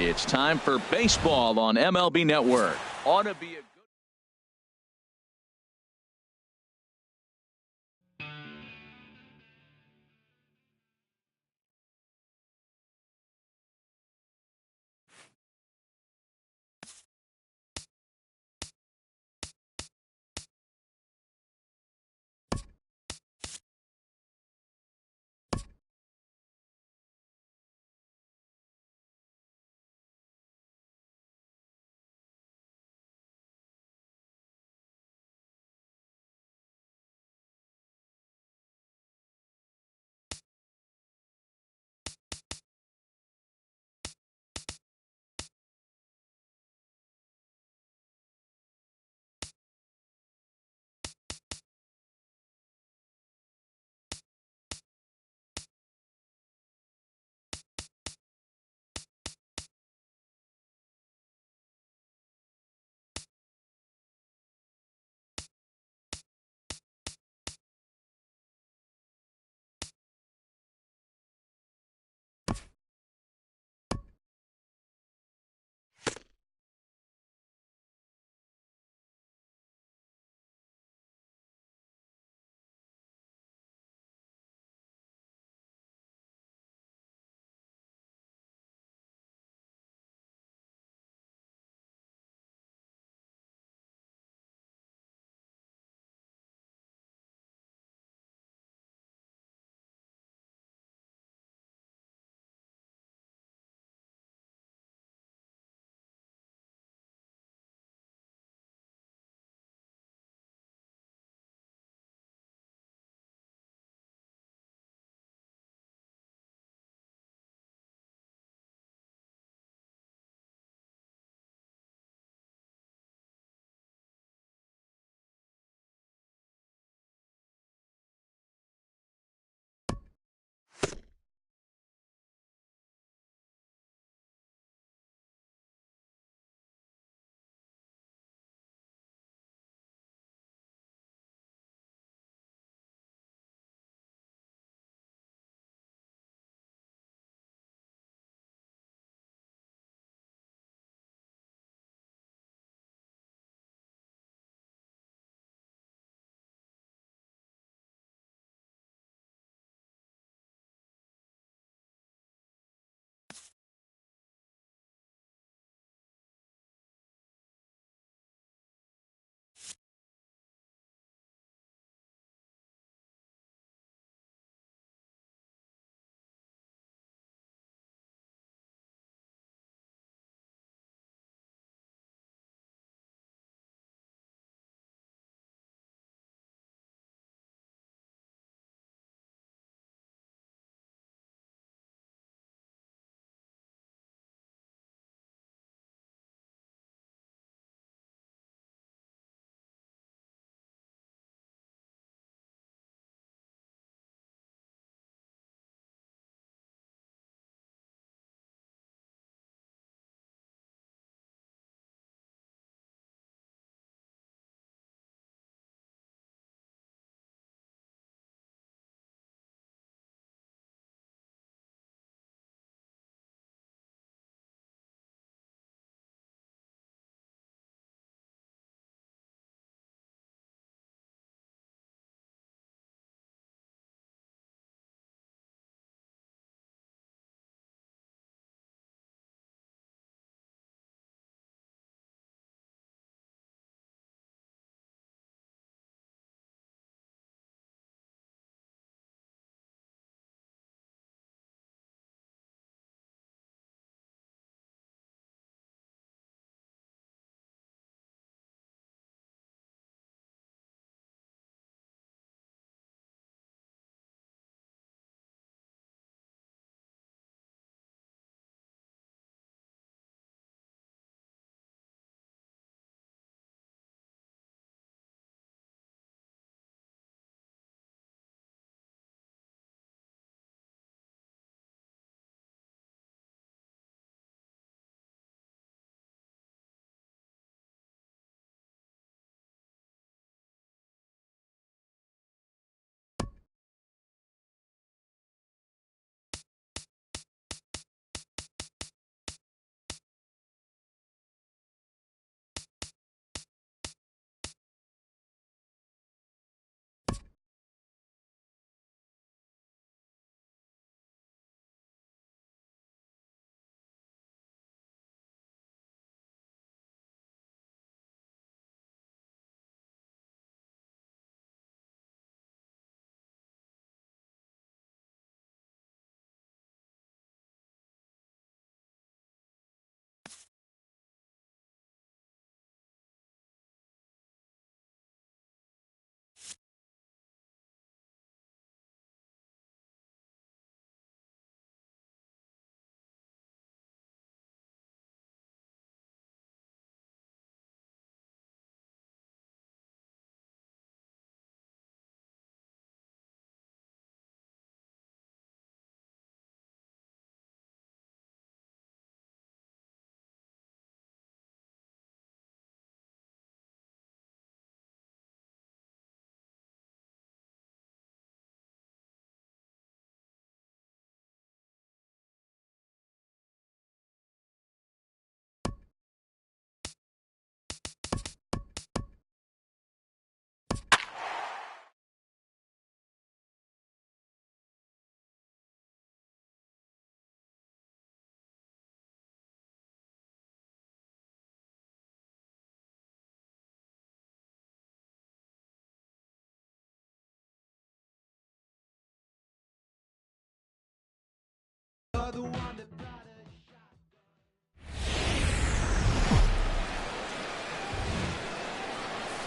It's time for baseball on MLB Network. Ought to be a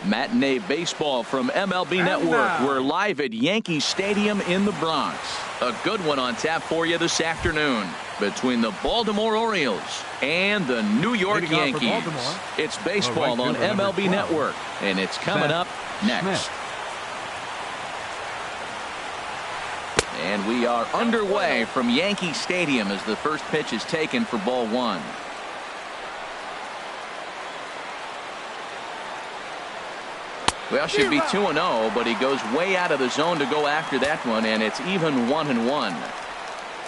Matinee baseball from MLB Network. We're live at Yankee Stadium in the Bronx. A good one on tap for you this afternoon between the Baltimore Orioles and the New York Yankees. It's baseball on MLB Network, and it's coming up next. And we are underway from Yankee Stadium as the first pitch is taken for ball one. Well, should be 2-0, but he goes way out of the zone to go after that one, and it's even 1-1.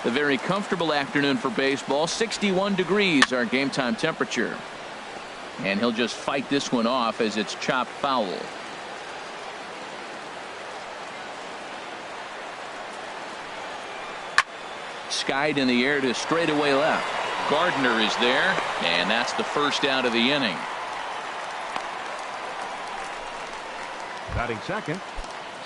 A very comfortable afternoon for baseball. 61 degrees our game time temperature. And he'll just fight this one off as it's chopped foul. Skied in the air to straightaway left. Gardner is there, and that's the first out of the inning. Batting second,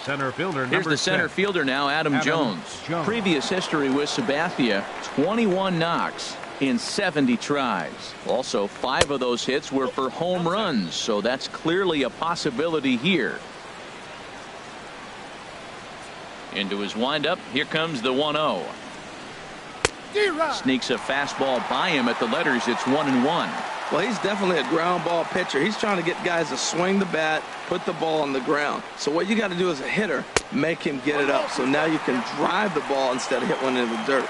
center fielder. Here's the center fielder now, Adam Jones. Previous history with Sabathia, 21 knocks in 70 tries. Also, 5 of those hits were for home runs, so that's clearly a possibility here. Into his windup, here comes the 1-0. Sneaks a fastball by him at the letters. It's 1-1. Well, he's definitely a ground ball pitcher. He's trying to get guys to swing the bat, put the ball on the ground. So what you got to do as a hitter, make him get it up. So now you can drive the ball instead of hit one into the dirt.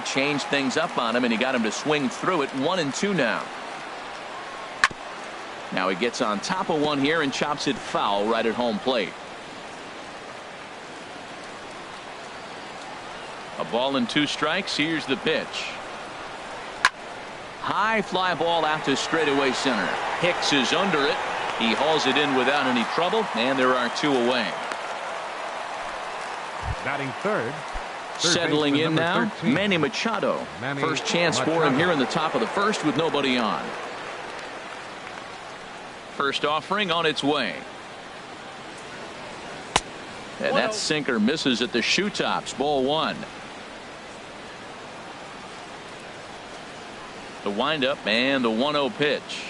Changed things up on him, and he got him to swing through it. 1-2 now. Now he gets on top of one here and chops it foul right at home plate. A ball and 2 strikes. Here's the pitch. High fly ball out to straightaway center. Hicks is under it. He hauls it in without any trouble, and there are 2 away. Batting third. Settling in now, 13. Manny Machado. First chance for him here in the top of the first with nobody on. First offering on its way. And that sinker misses at the shoe tops. Ball 1. The windup and the 1-0 pitch.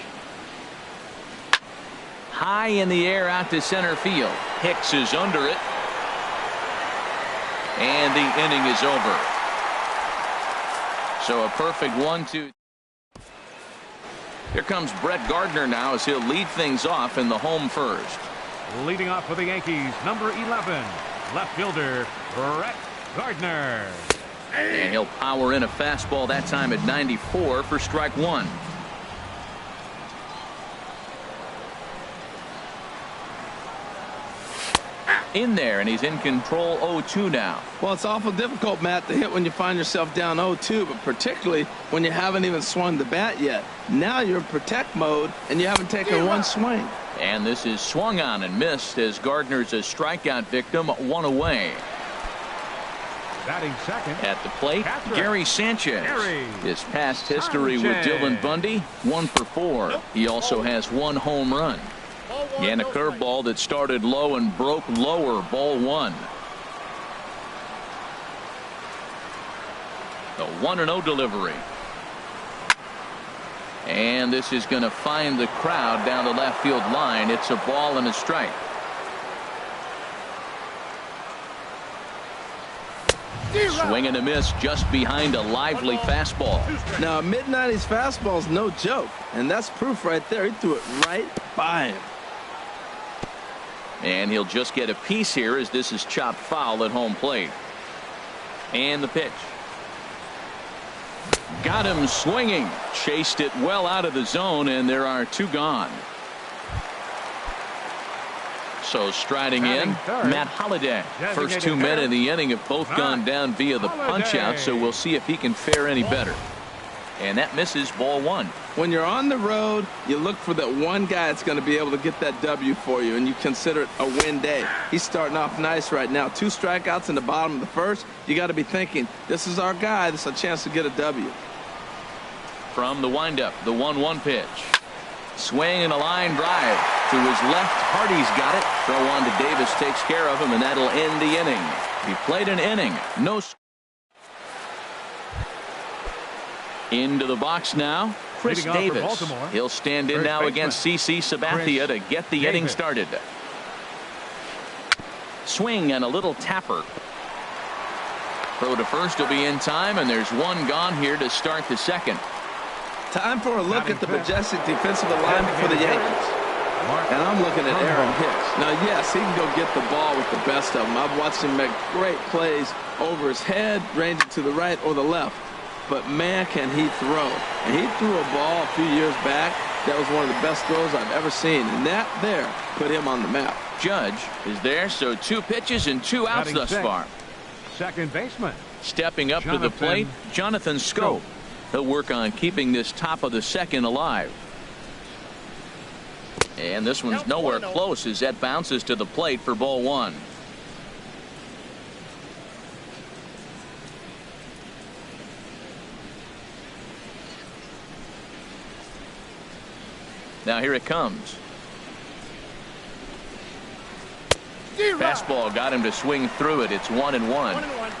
High in the air out to center field. Hicks is under it. And the inning is over. So a perfect 1-2. Here comes Brett Gardner now as he'll lead things off in the home first. Leading off for the Yankees, number 11, left fielder Brett Gardner. And he'll power in a fastball that time at 94 for strike 1. In there, and he's in control. 0-2 now. Well, it's awful difficult, Matt, to hit when you find yourself down 0-2, but particularly when you haven't even swung the bat yet. Now you're in protect mode, and you haven't taken one swing. And this is swung on and missed as Gardner's a strikeout victim. 1 away. Batting second. At the plate, Gary Sanchez. His past history with Dylan Bundy, 1 for 4. He also has 1 home run. And a curveball that started low and broke lower. Ball 1. The 1-0 delivery. And this is going to find the crowd down the left field line. It's a ball and a strike. Swing and a miss just behind a lively fastball. Now, a mid-90s fastball is no joke, and that's proof right there. He threw it right by him. And he'll just get a piece here as this is chopped foul at home plate. And the pitch. Got him swinging. Chased it well out of the zone, and there are 2 gone. So striding in, Matt Holliday. First 2 men in the inning have both gone down via the punch-out, so we'll see if he can fare any better. And that misses. Ball 1. When you're on the road, you look for that one guy that's going to be able to get that W for you, and you consider it a win day. He's starting off nice right now. 2 strikeouts in the bottom of the first. You got to be thinking, this is our guy. This is a chance to get a W. From the windup, the 1-1 pitch. Swing and a line drive to his left. Hardy's got it. Throw on to Davis takes care of him, and that'll end the inning. He played an inning. No. Into the box now, Chris Leading off for Davis. Baltimore, He'll stand in first now baseman, against CC Sabathia to get the inning Davis. started. Swing and a little tapper. Throw to first will be in time, and there's one gone here to start the second. Time for a look at the majestic defensive alignment for the Yankees. And I'm looking at Aaron Hicks. Now, yes, he can go get the ball with the best of them. I've watched him make great plays over his head, ranging to the right or the left. But, man, can he throw. And he threw a ball a few years back. That was one of the best throws I've ever seen. And that there put him on the map. Judge is there, so 2 pitches and 2 outs thus far. Second baseman. Stepping up to the plate, Jonathan Schoop. He'll work on keeping this top of the second alive. And this one's nowhere close as that bounces to the plate for ball 1. Now here it comes. Fastball got him to swing through it. It's 1-1.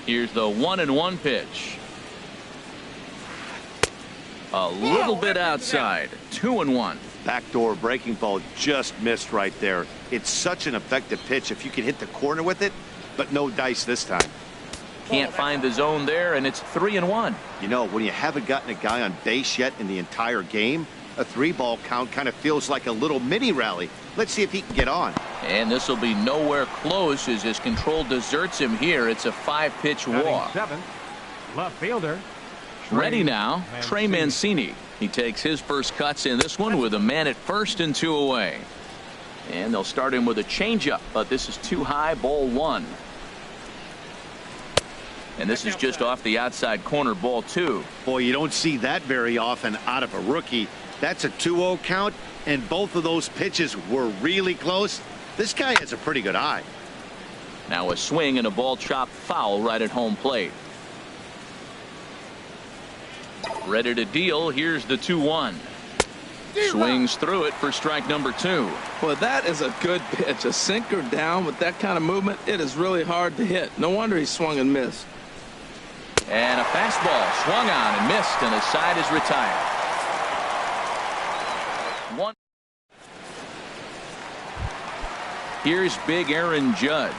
Here's the 1-1 pitch. A little bit outside. 2-1. Backdoor breaking ball just missed right there. It's such an effective pitch if you can hit the corner with it, but no dice this time. Can't find the zone there, and it's 3-1. You know, when you haven't gotten a guy on base yet in the entire game, a 3-ball count kind of feels like a little mini rally. Let's see if he can get on. And this will be nowhere close as his control deserts him here. It's a 5-pitch walk. Seventh, left fielder. Ready now, Trey Mancini. He takes his first cuts in this one with a man at first and 2 away. And they'll start him with a changeup, but this is too high, ball 1. And this is just off the outside corner, ball 2. Boy, you don't see that very often out of a rookie. That's a 2-0 count, and both of those pitches were really close. This guy has a pretty good eye. Now a swing and a ball chopped foul right at home plate. Ready to deal. Here's the 2-1. Swings through it for strike number 2. Well, that is a good pitch. A sinker down with that kind of movement, it is really hard to hit. No wonder he swung and missed. And a fastball swung on and missed, and the side is retired. 1. Here's big Aaron Judge.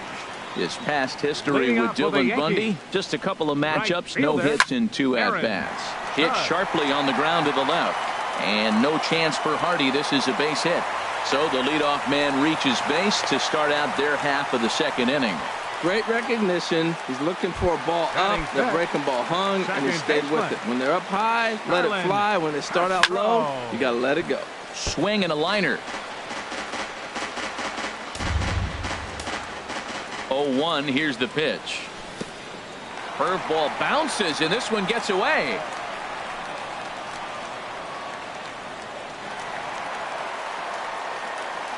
His past history with Dylan Bundy, just a couple of matchups, no hits in 2 at-bats. Hit sharply on the ground to the left. And no chance for Hardy. This is a base hit. So the leadoff man reaches base to start out their half of the second inning. Great recognition. He's looking for a ball up. The breaking ball hung, and he stayed with it. When they're up high, let it fly. When they start out low, you got to let it go. Swing and a liner. 0-1. Here's the pitch. Curveball bounces, and this one gets away.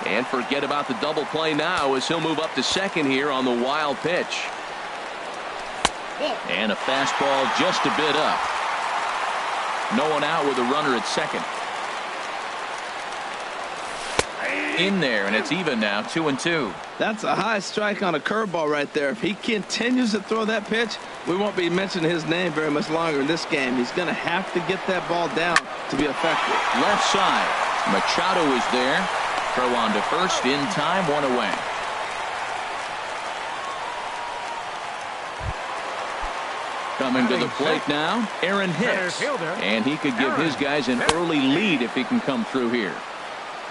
And forget about the double play now as he'll move up to second here on the wild pitch. And a fastball just a bit up. No one out with a runner at second. In there, and it's even now, 2-2. That's a high strike on a curveball right there. If he continues to throw that pitch, we won't be mentioning his name very much longer in this game. He's going to have to get that ball down to be effective. Left side. Machado is there. Throw on to first in time, 1 away. Coming to the plate now, Aaron Hicks. And he could give his guys an early lead if he can come through here.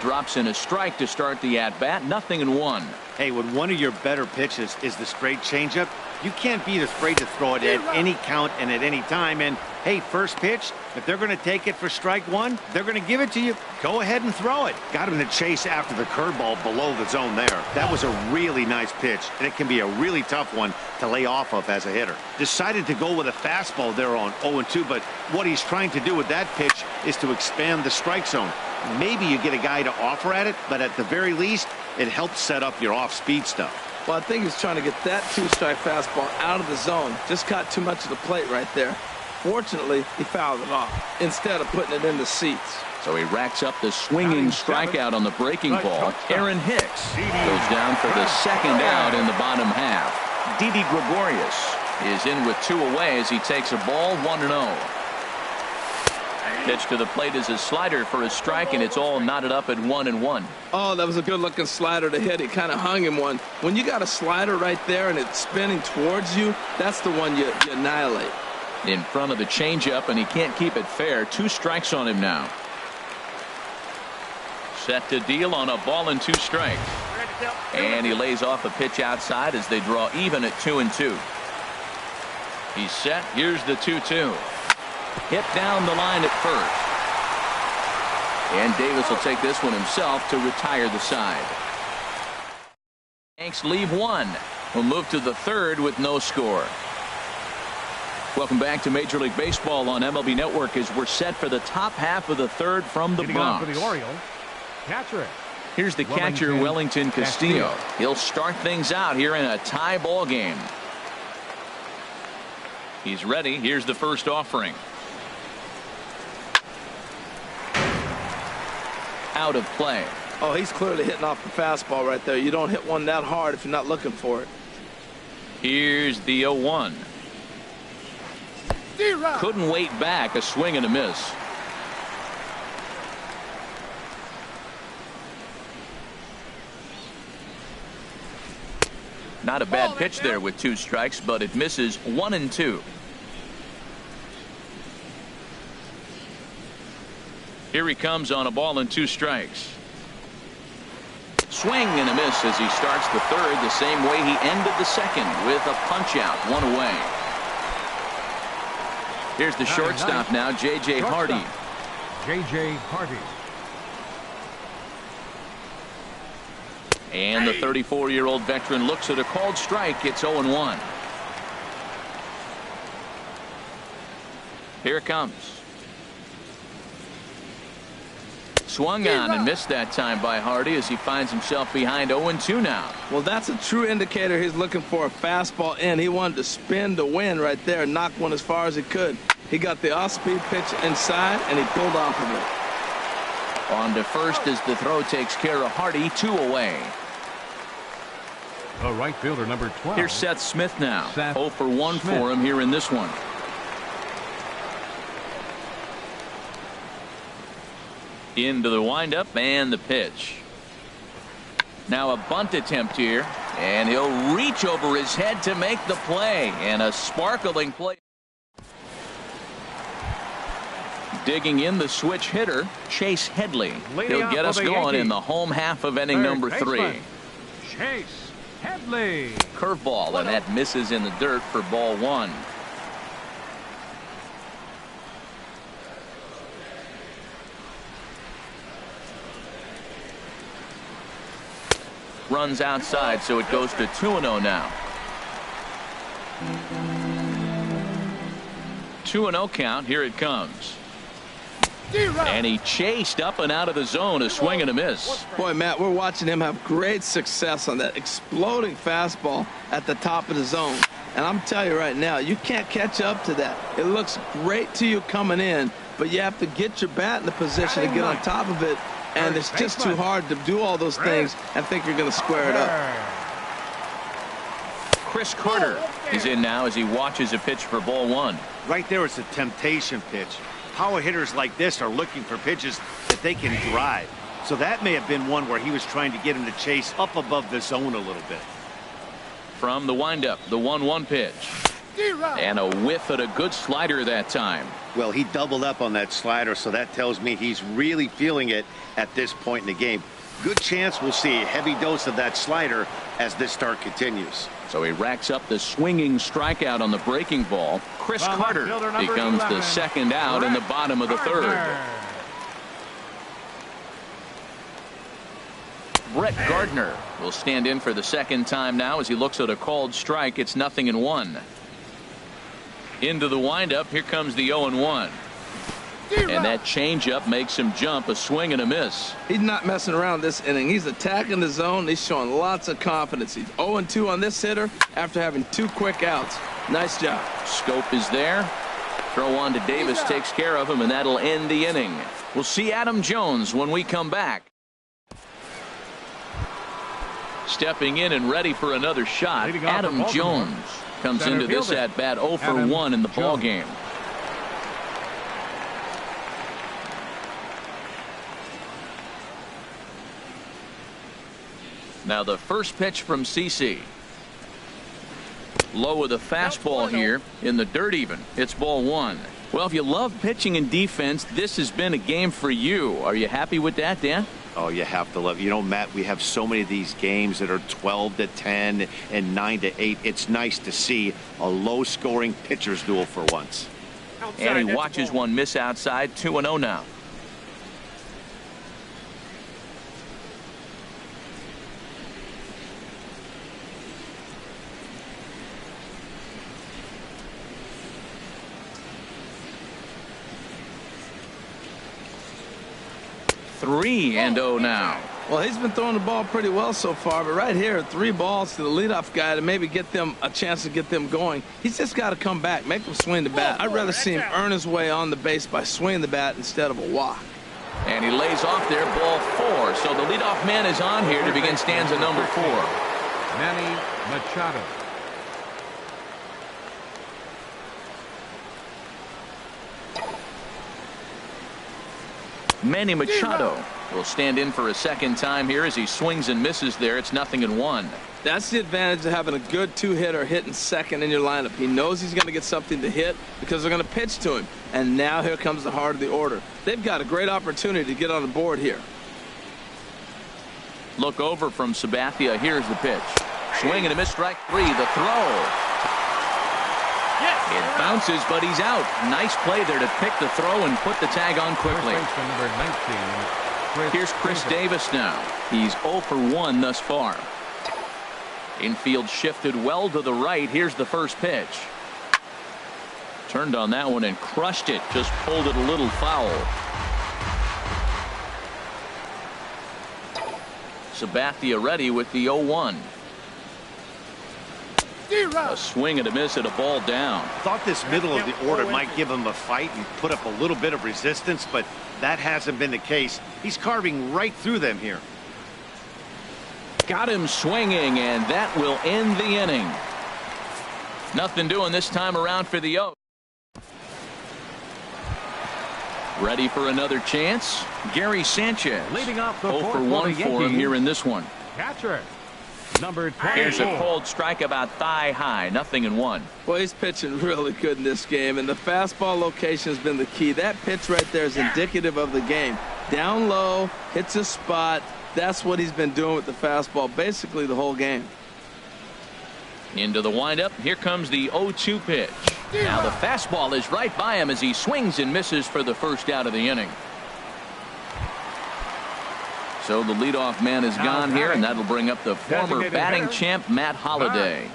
Drops in a strike to start the at-bat, 0-1. Hey, when one of your better pitches is the straight changeup, you can't be afraid to throw it at any count and at any time. And, hey, first pitch, if they're going to take it for strike 1, they're going to give it to you. Go ahead and throw it. Got him to chase after the curveball below the zone there. That was a really nice pitch, and it can be a really tough one to lay off of as a hitter. Decided to go with a fastball there on 0-2, but what he's trying to do with that pitch is to expand the strike zone. Maybe you get a guy to offer at it, but at the very least, it helps set up your off-speed stuff. Well, I think he's trying to get that 2-strike fastball out of the zone. Just caught too much of the plate right there. Fortunately, he fouled it off instead of putting it in the seats. So he racks up the swinging strikeout on the breaking ball. Aaron Hicks goes down for the second out in the bottom half. Didi Gregorius is in with 2 away as he takes a ball 1-0. Pitch to the plate is a slider for a strike, and it's all knotted up at 1-1. Oh, that was a good looking slider to hit. It kind of hung him one. When you got a slider right there and it's spinning towards you, that's the one you annihilate. In front of the changeup, and he can't keep it fair. 2 strikes on him now. Set to deal on a ball and 2 strikes. And he lays off a pitch outside as they draw even at 2-2. He's set. Here's the 2-2. Hit down the line at first. And Davis will take this one himself to retire the side. Yanks leave 1. We'll move to the 3rd with no score. Welcome back to Major League Baseball on MLB Network as we're set for the top half of the 3rd from the Bronx. For the Orioles, catcher. Here's the catcher, Wellington Castillo. He'll start things out here in a tie ball game. He's ready. Here's the first offering. Out of play. Oh, he's clearly hitting off the fastball right there. You don't hit one that hard if you're not looking for it. Here's the 0-1. Couldn't wait back. A swing and a miss. Not a bad pitch there with 2 strikes, but it misses 1-2. Here he comes on a ball and 2 strikes. Swing and a miss as he starts the 3rd the same way he ended the 2nd with a punch out, 1 away. Here's the shortstop now, J.J. Hardy. J.J. Hardy. And the 34-year-old veteran looks at a called strike. It's 0-1. Here it comes. Swung on and missed that time by Hardy as he finds himself behind 0-2 now. Well, that's a true indicator he's looking for a fastball in. He wanted to spin to win right there and knock one as far as he could. He got the off-speed pitch inside, and he pulled off of it. On to first as the throw takes care of Hardy, 2 away. The right fielder, number 12. Here's Seth Smith now. Seth 0 for 1 Smith. for him here in this one. Into the windup and the pitch. Now a bunt attempt here, and he'll reach over his head to make the play, and a sparkling play. Digging in the switch hitter, Chase Headley. He'll get us going in the home half of inning number 3. Chase Headley. Curveball, and that misses in the dirt for ball 1. Runs outside, so it goes to 2-0 now. 2-0 count. Here it comes. And he chased up and out of the zone, a swing and a miss. Boy, Matt, we're watching him have great success on that exploding fastball at the top of the zone. And I'm telling you right now, you can't catch up to that. It looks great to you coming in, but you have to get your bat in the position to get on top of it. And it's just too hard to do all those things and think you're going to square it up. Chris Carter is in now as he watches a pitch for ball 1. Right there, it's a temptation pitch. Power hitters like this are looking for pitches that they can drive. So that may have been one where he was trying to get him to chase up above the zone a little bit. From the windup, the 1-1 pitch. And a whiff at a good slider that time. Well, he doubled up on that slider, so that tells me he's really feeling it at this point in the game. Good chance we'll see a heavy dose of that slider as this start continues. So he racks up the swinging strikeout on the breaking ball. Chris Carter becomes the second out in the bottom of the 3rd. Brett Gardner will stand in for the second time now as he looks at a called strike. It's 0-1. Into the windup. Here comes the 0-1. And that changeup makes him jump, a swing and a miss. He's not messing around this inning. He's attacking the zone. He's showing lots of confidence. He's 0-2 on this hitter after having 2 quick outs. Nice job. Scope is there. Throw on to Davis takes care of him, and that'll end the inning. We'll see Adam Jones when we come back. Stepping in and ready for another shot, Adam Jones. Comes Center into this fielder, at bat 0 for Adam 1 in the ball Jones. game. Now the first pitch from CC. Low with a fastball here in the dirt even. It's ball 1. Well, if you love pitching and defense, this has been a game for you. Are you happy with that, Dan? Oh, you have to love. You know, Matt, we have so many of these games that are 12-10 and 9-8. It's nice to see a low-scoring pitcher's duel for once. And he watches one miss outside. 2-0 now. Three and 0 now. Well, he's been throwing the ball pretty well so far, but right here, 3 balls to the leadoff guy to maybe get them a chance to get them going. He's just got to come back, make them swing the bat. I'd rather see him earn his way on the base by swinging the bat instead of a walk. And he lays off there, ball 4. So the leadoff man is on here to begin stanza number 4. Manny Machado. Manny Machado will stand in for a second time here as he swings and misses there. It's 0-1. That's the advantage of having a good 2-hitter hitting second in your lineup. He knows he's going to get something to hit because they're going to pitch to him. And now here comes the heart of the order. They've got a great opportunity to get on the board here. Look over from Sabathia. Here's the pitch. Swing and a miss, strike 3. The throw. It bounces, but he's out. Nice play there to pick the throw and put the tag on quickly. Number 19, Here's Chris Davis now. He's 0 for 1 thus far. Infield shifted well to the right. Here's the first pitch. Turned on that one and crushed it. Just pulled it a little foul. Sabathia ready with the 0-1. A swing and a miss and a ball down. Thought this middle of the order might give him a fight and put up a little bit of resistance, but that hasn't been the case. He's carving right through them here. Got him swinging, and that will end the inning. Nothing doing this time around for the O. Ready for another chance. Gary Sanchez leading off the 0 for 1 for him here in this one. Catcher. Number 24. Here's a cold strike about thigh high. 0-1. Well, he's pitching really good in this game, and the fastball location has been the key. That pitch right there is indicative of the game. Down low, hits a spot. That's what he's been doing with the fastball basically the whole game. Into the windup. Here comes the 0-2 pitch. Now the fastball is right by him as he swings and misses for the first out of the inning. So the leadoff man is gone here, and that'll bring up the former batting champ, Matt Holliday.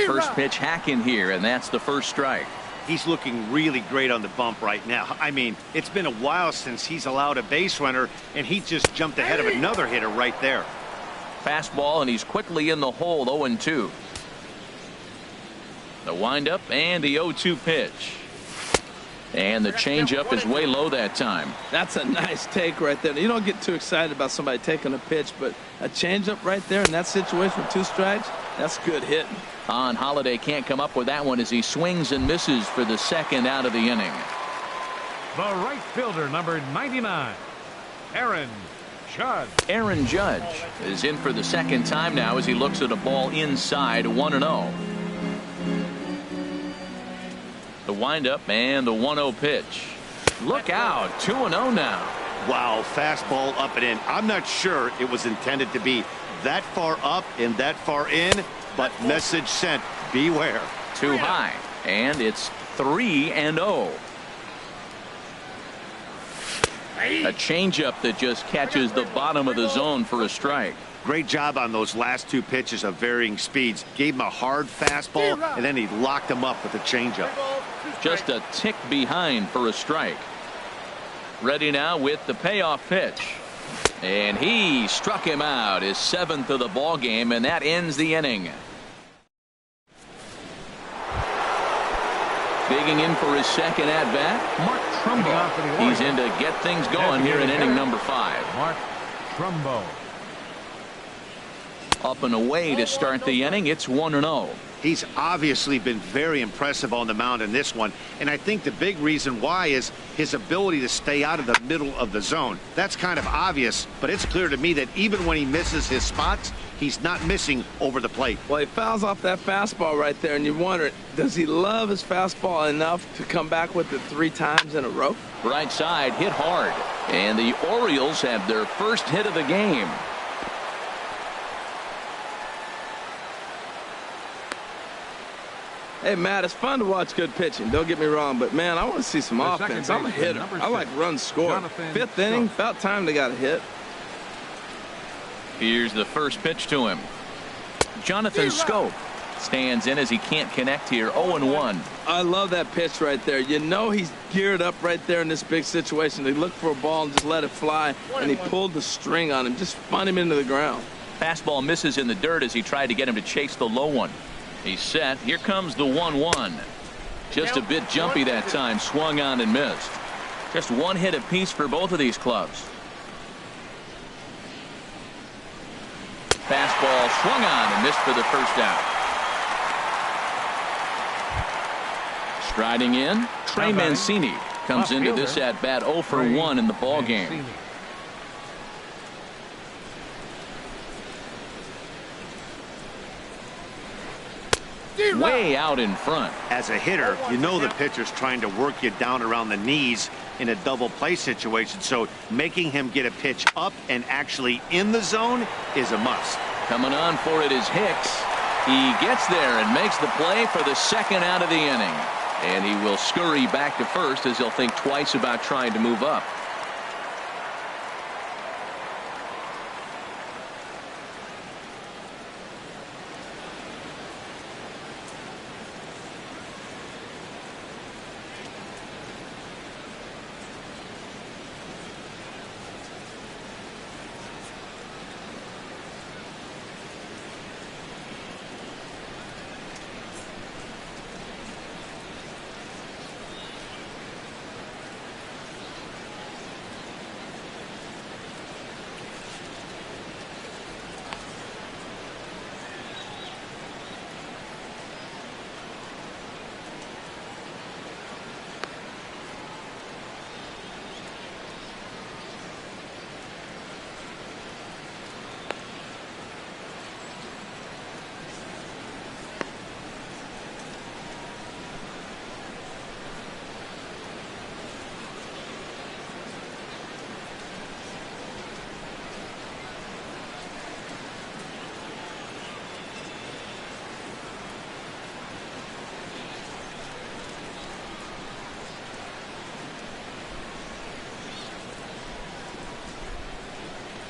First pitch hack in here, and that's the first strike. He's looking really great on the bump right now. I mean, it's been a while since he's allowed a base runner, and he just jumped ahead of another hitter right there. Fastball, and he's quickly in the hole. 0-2. The windup and the 0-2 pitch. And the changeup is way low that time. That's a nice take right there. You don't get too excited about somebody taking a pitch, but a changeup right there in that situation with 2 strikes, that's good hitting. On Holliday can't come up with that one as he swings and misses for the second out of the inning. The right fielder, number 99, Aaron Judge. Aaron Judge is in for the second time now as he looks at a ball inside. 1-0. The windup and the 1-0 pitch. Look out. 2-0 now. Wow, fastball up and in. I'm not sure it was intended to be that far up and that far in, but message sent. Beware. Too high. And it's 3-0. A changeup that just catches the bottom of the zone for a strike. Great job on those last 2 pitches of varying speeds. Gave him a hard fastball, and then he locked him up with a changeup. Just a tick behind for a strike. Ready now with the payoff pitch. And he struck him out, his 7th of the ball game, and that ends the inning. Digging in for his second at-bat, Mark Trumbo. He's in to get things going here in inning number 5. Mark Trumbo. Up and away to start the inning. It's 1-0. He's obviously been very impressive on the mound in this one, and I think the big reason why is his ability to stay out of the middle of the zone. That's kind of obvious, but it's clear to me that even when he misses his spots, he's not missing over the plate. Well, he fouls off that fastball right there, and you wonder, does he love his fastball enough to come back with it 3 times in a row? Right side hit hard, and the Orioles have their first hit of the game. Hey, Matt, it's fun to watch good pitching. Don't get me wrong, but, man, I want to see some offense. I'm a hitter. I like runs scored. 5th inning, about time they got a hit. Here's the first pitch to him. Jonathan Schoop stands in as he can't connect here. 0-1. I love that pitch right there. You know he's geared up right there in this big situation. They look for a ball and just let it fly, and he pulled the string on him. Just spun him into the ground. Fastball misses in the dirt as he tried to get him to chase the low one. He's set. Here comes the 1-1. Just a bit jumpy that time. Swung on and missed. Just 1 hit apiece for both of these clubs. Fastball swung on and missed for the first out. Striding in, Trey Mancini comes into this at bat 0 for 1 in the ball game. Way out in front. As a hitter, you know the pitcher's trying to work you down around the knees in a double play situation, so making him get a pitch up and actually in the zone is a must. Coming on for it is Hicks. He gets there and makes the play for the second out of the inning. And he will scurry back to first as he'll think twice about trying to move up.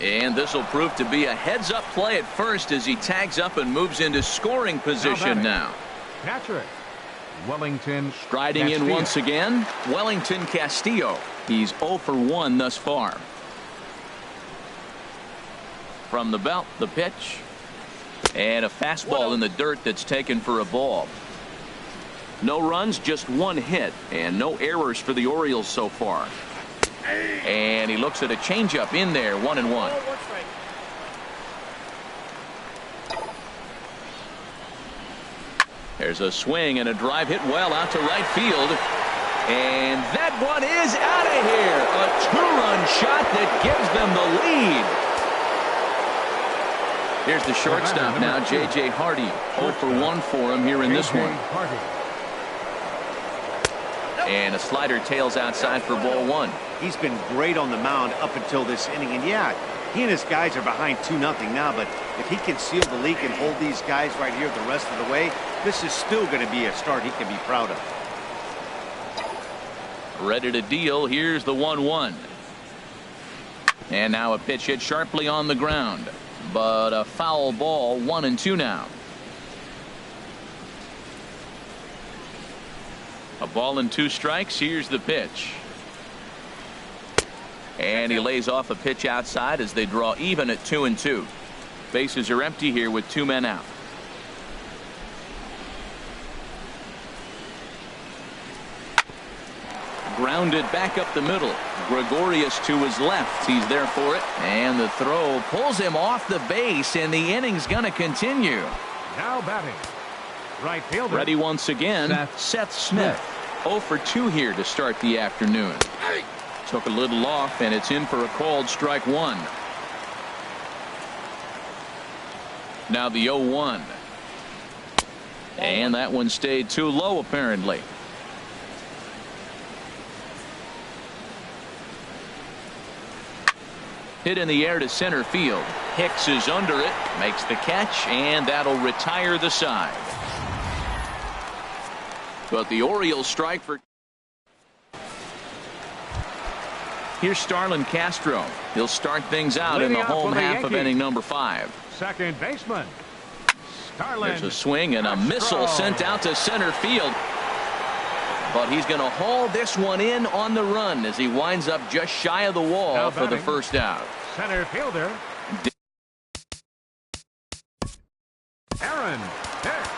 And this will prove to be a heads-up play at first as he tags up and moves into scoring position now. Catcher, Wellington Striding in once again, Wellington Castillo. He's 0 for 1 thus far. From the belt, the pitch. And a fastball in the dirt that's taken for a ball. No runs, just 1 hit, and no errors for the Orioles so far. And he looks at a changeup in there, 1-1. There's a swing and a drive hit well out to right field. And that one is out of here. A 2-run shot that gives them the lead. Here's the shortstop now, J.J. Hardy. 0 for 1 for him here in this one. And a slider tails outside for ball 1. He's been great on the mound up until this inning, and yeah, he and his guys are behind 2-0 now, but if he can seal the leak and hold these guys right here the rest of the way, this is still going to be a start he can be proud of. Ready to deal. Here's the 1-1. And now a pitch hit sharply on the ground, but a foul ball. 1-2 now. A ball and 2 strikes. Here's the pitch. And he lays off a pitch outside as they draw even at 2-2. Bases are empty here with 2 men out. Grounded back up the middle. Gregorius to his left. He's there for it. And the throw pulls him off the base, and the inning's going to continue. Now batting. Right fielder. Ready once again, Seth Smith. 0 for 2 here to start the afternoon. Took a little off, and it's in for a called strike one. Now the 0-1. And that one stayed too low, apparently. Hit in the air to center field. Hicks is under it, makes the catch, and that'll retire the side. But the Orioles strike for. Here's Starlin Castro. He'll start things out in the home half of inning number 5. Second baseman. Starlin. There's a swing and a missile sent out to center field. But he's going to haul this one in on the run as he winds up just shy of the wall for the first out. Center fielder. Aaron Hicks.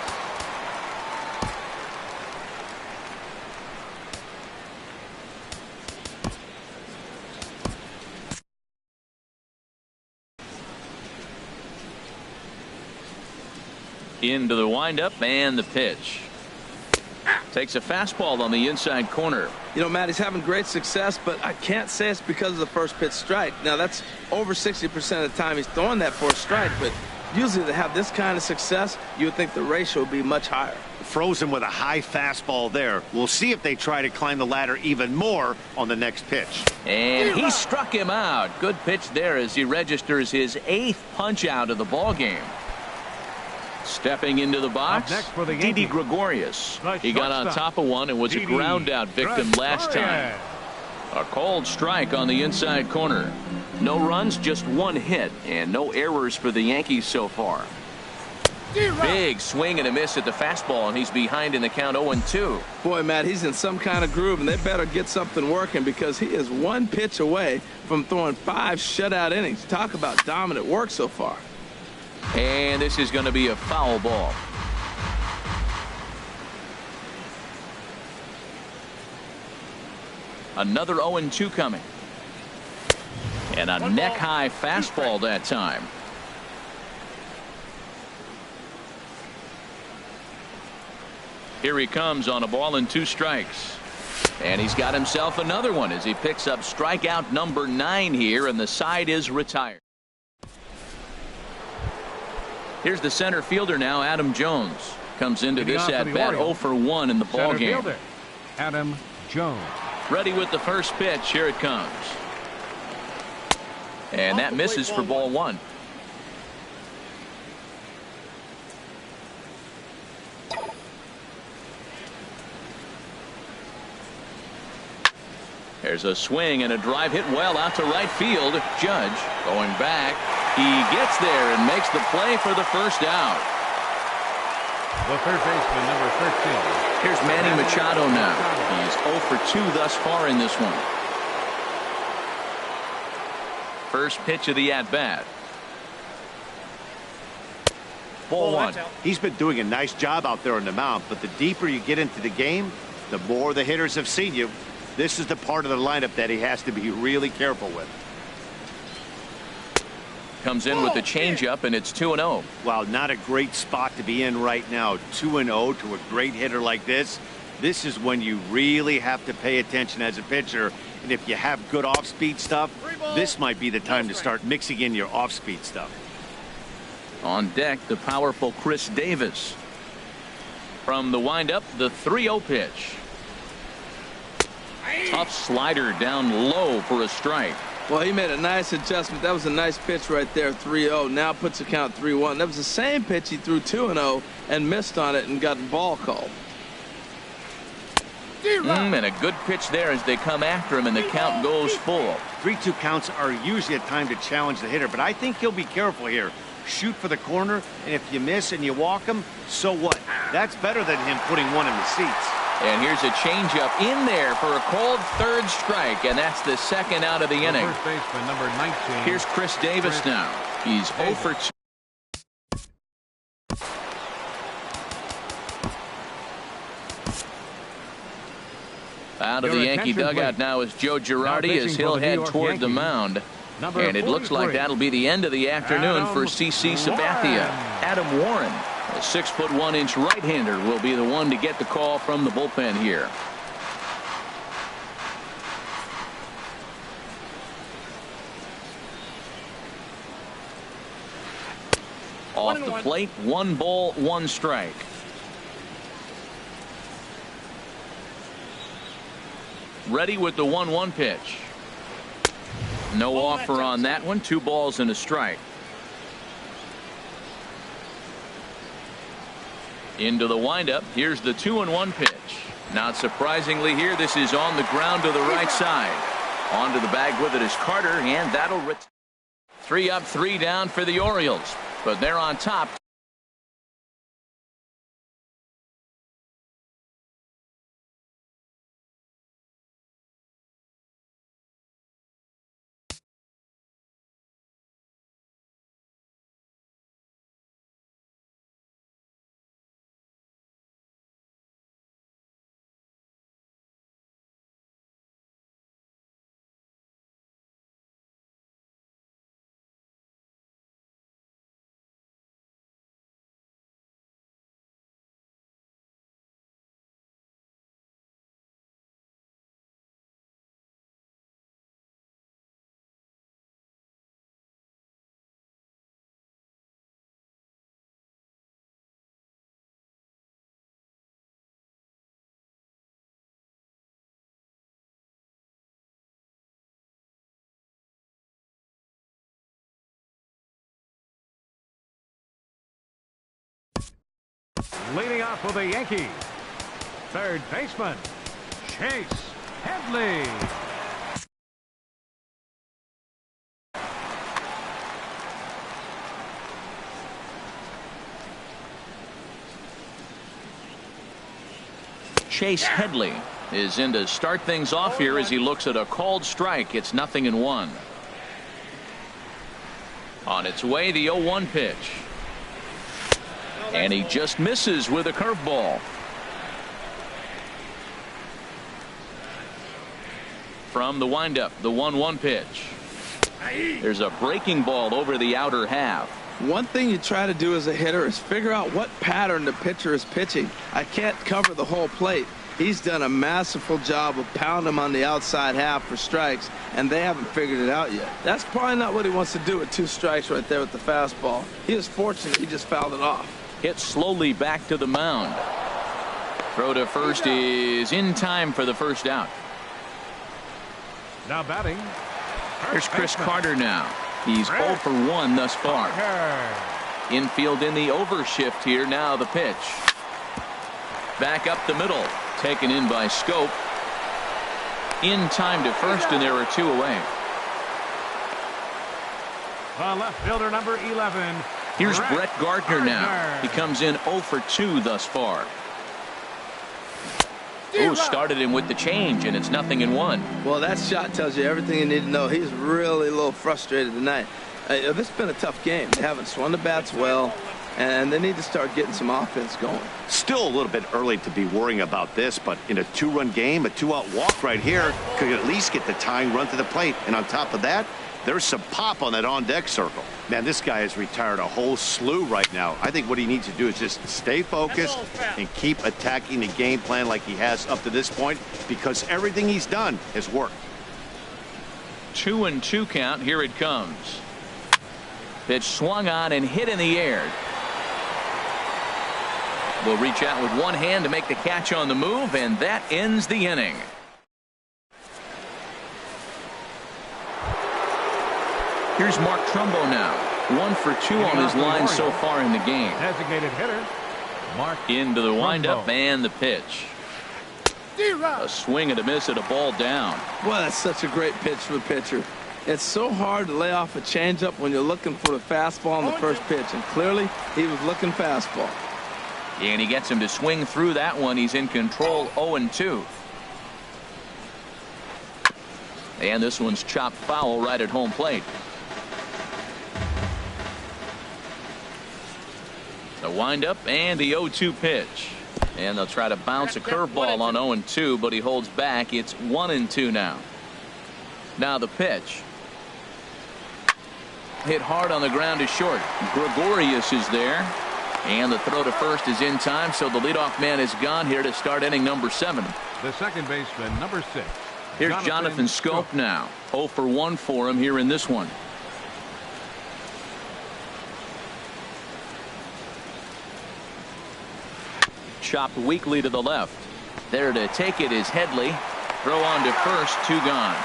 Into the windup and the pitch. Takes a fastball on the inside corner. You know, Matt, he's having great success, but I can't say it's because of the first pitch strike. Now, that's over 60% of the time he's throwing that for a strike, but usually to have this kind of success, you would think the ratio would be much higher. Frozen with a high fastball there. We'll see if they try to climb the ladder even more on the next pitch. And he struck him out. Good pitch there as he registers his 8th punch out of the ball game. Stepping into the box, Didi Gregorius. He got on top of one and was a ground out victim last time. A called strike on the inside corner. No runs, just 1 hit, and no errors for the Yankees so far. Big swing and a miss at the fastball, and he's behind in the count 0-2. Boy, Matt, he's in some kind of groove, and they better get something working because he is 1 pitch away from throwing 5 shutout innings. Talk about dominant work so far. And this is going to be a foul ball. Another 0-2 coming. And a neck-high fastball that time. Here he comes on a ball and 2 strikes. And he's got himself another one as he picks up strikeout number 9 here, and the side is retired. Here's the center fielder now, Adam Jones. Comes into this at bat 0 for 1 in the ball game. Adam Jones. Ready with the first pitch. Here it comes. And that misses for ball 1. There's a swing and a drive hit well out to right field. Judge going back. He gets there and makes the play for the first out. The third baseman, number 13. Here's Manny Machado now. He's 0 for 2 thus far in this one. First pitch of the at-bat. Ball 1. He's been doing a nice job out there on the mound, but the deeper you get into the game, the more the hitters have seen you. This is the part of the lineup that he has to be really careful with. Comes in with the changeup, and it's 2-0. Well, not a great spot to be in right now. 2-0 to a great hitter like this. This is when you really have to pay attention as a pitcher. And if you have good off-speed stuff, this might be the time to start mixing in your off-speed stuff. On deck, the powerful Chris Davis. From the windup, the 3-0 pitch. Tough slider down low for a strike. Well, he made a nice adjustment. That was a nice pitch right there, 3-0. Now puts the count 3-1. That was the same pitch he threw 2-0 and missed on it and got the ball called. And a good pitch there as they come after him, and the count goes full. 3-2 counts are usually a time to challenge the hitter, but I think he'll be careful here. Shoot for the corner, and if you miss and you walk him, so what? That's better than him putting one in the seats. And here's a changeup in there for a called third strike, and that's the second out of the inning. First baseman, number 19. Here's Chris Davis now. He's 0 for 2. Out of the Yankee dugout now is Joe Girardi as he'll head toward the mound. And it looks like that'll be the end of the afternoon for CC Sabathia. Adam Warren, a 6'1" right-hander, will be the one to get the call from the bullpen here. Off the plate, 1 ball, 1 strike. Ready with the 1-1 pitch. No offer on that one. 2 balls and a strike. Into the windup. Here's the 2-1 pitch. Not surprisingly here, this is on the ground to the right side. Onto the bag with it is Carter, and that'll 3 up, 3 down for the Orioles. But they're on top. Leading off for the Yankees, third baseman, Chase Headley. Chase Headley is in to start things off here as he looks at a called strike. It's 0-1. On its way, the 0-1 pitch. And he just misses with a curveball. From the windup, the 1-1 pitch. There's a breaking ball over the outer half. One thing you try to do as a hitter is figure out what pattern the pitcher is pitching. I can't cover the whole plate. He's done a masterful job of pounding him on the outside half for strikes, and they haven't figured it out yet. That's probably not what he wants to do with 2 strikes right there with the fastball. He was fortunate he just fouled it off. Hit slowly back to the mound. Throw to first is in time for the first out. Now batting. Here's Chris Carter now. He's 0 for 1 thus far. Infield in the overshift here. Now the pitch. Back up the middle. Taken in by Scope. In time to first, and there are 2 away. The left fielder, number 11. Here's Brett Gardner now. He comes in 0 for 2 thus far. Ooh, started him with the change, and it's 0-1. Well, that shot tells you everything you need to know. He's really a little frustrated tonight. This has been a tough game. They haven't swung the bats well, and they need to start getting some offense going. Still a little bit early to be worrying about this, but in a 2-run game, a 2-out walk right here could at least get the tying run to the plate. And on top of that, there's some pop on that on-deck circle. Man, this guy has retired a whole slew right now. I think what he needs to do is just stay focused and keep attacking the game plan like he has up to this point, because everything he's done has worked. 2-2 count. Here it comes. Pitch swung on and hit in the air. Will reach out with one hand to make the catch on the move, and that ends the inning. Here's Mark Trumbo now. 1 for 2 on his line so far in the game. Designated hitter, Mark into the windup Trumbo. and the pitch. A swing and a miss at a ball down. Well, that's such a great pitch for the pitcher. It's so hard to lay off a changeup when you're looking for the fastball on the first pitch, and clearly he was looking fastball. And he gets him to swing through that one. He's in control. 0-2. And this one's chopped foul right at home plate. The windup and the 0-2 pitch. And they'll try to bounce a curveball on 0-2, but he holds back. It's 1-2 now. Now the pitch. Hit hard on the ground is short. Gregorius is there. And the throw to first is in time, so the leadoff man is gone here to start inning number 7. The second baseman, number 6. Here's Jonathan Schoop now. 0 for 1 for him here in this one. Chopped weakly to the left. There to take it is Headley. Throw on to first, 2 gone.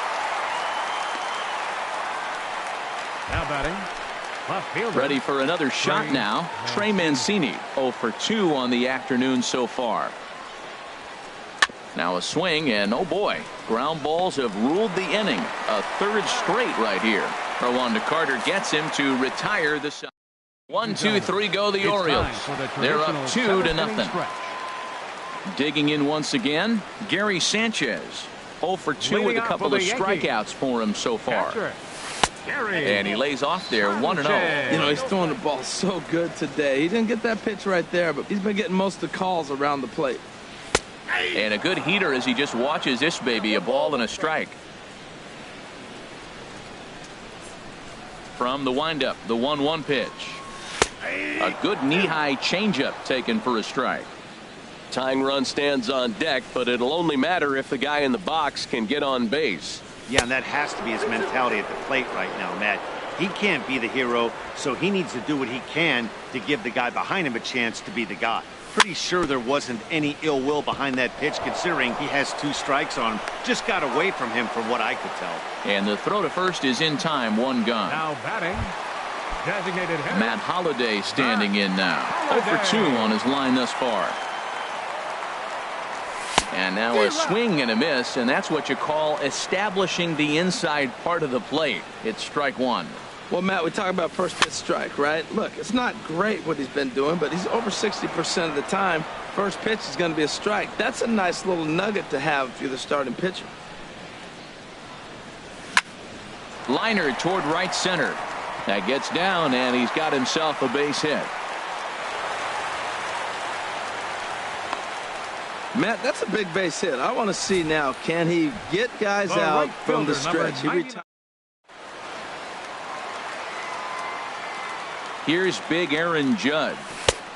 Now batting. Left fielder. Ready for another shot now. Trey Mancini. 0 for 2 on the afternoon so far. Now a swing, and oh boy, ground balls have ruled the inning. A third straight right here. Throw on to Carter gets him to retire the side. 1, 2, 3 go the Orioles. They're up 2-0. Digging in once again, Gary Sanchez. 0 for 2 with a couple of strikeouts for him so far. And he lays off there 1-0. You know, he's throwing the ball so good today. He didn't get that pitch right there, but he's been getting most of the calls around the plate. And a good heater as he just watches this baby, a ball and a strike. From the windup, the 1-1 pitch. A good knee-high changeup taken for a strike. Tying run stands on deck, but it'll only matter if the guy in the box can get on base. Yeah, and that has to be his mentality at the plate right now, Matt. He can't be the hero, so he needs to do what he can to give the guy behind him a chance to be the guy. Pretty sure there wasn't any ill will behind that pitch, considering he has 2 strikes on him. Just got away from him from what I could tell. And the throw to first is in time, 1 gone. Now batting. Designated hitter. Matt Holliday standing in now. 0 for 2 on his line thus far. And now a swing and a miss, and that's what you call establishing the inside part of the plate. It's strike 1. Well, Matt, we talk about first pitch strike, right? Look, it's not great what he's been doing, but he's over 60% of the time. First pitch is going to be a strike. That's a nice little nugget to have if you're the starting pitcher. Liner toward right center. That gets down, and he's got himself a base hit. Matt, that's a big base hit. I want to see now, can he get guys out right from the fielder, stretch? Here's big Aaron Judge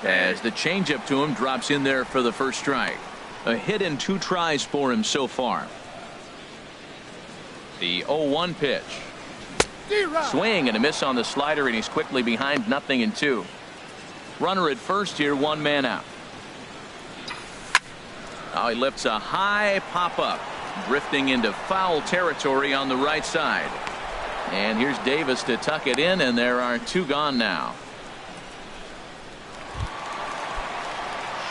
as the changeup to him drops in there for the first strike. A hit in 2 tries for him so far. The 0-1 pitch. Swing and a miss on the slider, and he's quickly behind 0-2. Runner at first here, 1 man out. Now he lifts a high pop-up, drifting into foul territory on the right side. And here's Davis to tuck it in, and there are 2 gone now.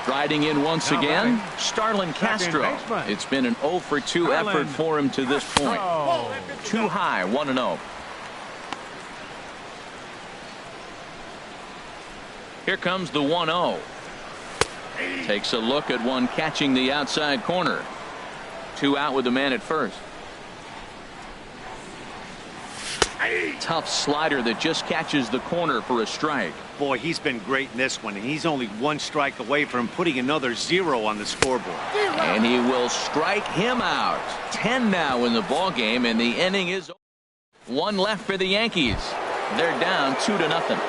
Striding in once again, Starlin Castro. It's been an 0 for 2 effort for him to this point. Too high, 1-0. Here comes the 1-0. Takes a look at one catching the outside corner. 2 out with the man at first. Tough slider that just catches the corner for a strike. Boy, he's been great in this one, and he's only 1 strike away from putting another 0 on the scoreboard. And he will strike him out. 10 now in the ball game, and the inning is over. 1 left for the Yankees. They're down 2-0.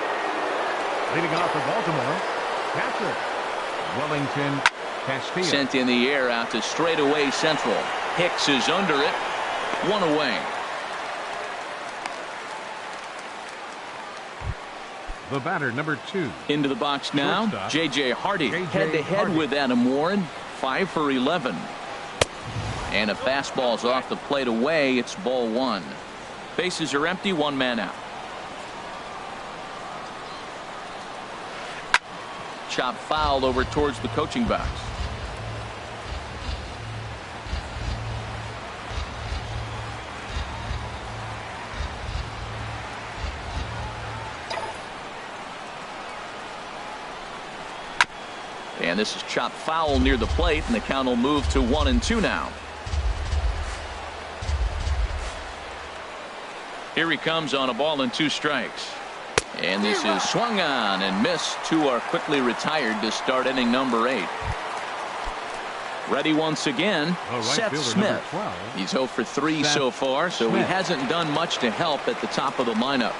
Leading off for Baltimore, catcher Wellington Castillo. Sent in the air out to straightaway central. Hicks is under it. 1 away. The batter, number 2. Into the box now, J.J. Hardy. Head-to-head with Adam Warren. 5 for 11. And a fastball's off the plate away. It's ball 1. Bases are empty. 1 man out. Chop foul over towards the coaching box. And this is chopped foul near the plate, and the count will move to 1-2 now. Here he comes on a ball and 2 strikes. And this is swung on and missed. 2 are quickly retired to start inning number 8. Ready once again, right Seth fielder, Smith. number 12. He's 0 for 3 Seth so far, so he Smith. hasn't done much to help at the top of the lineup.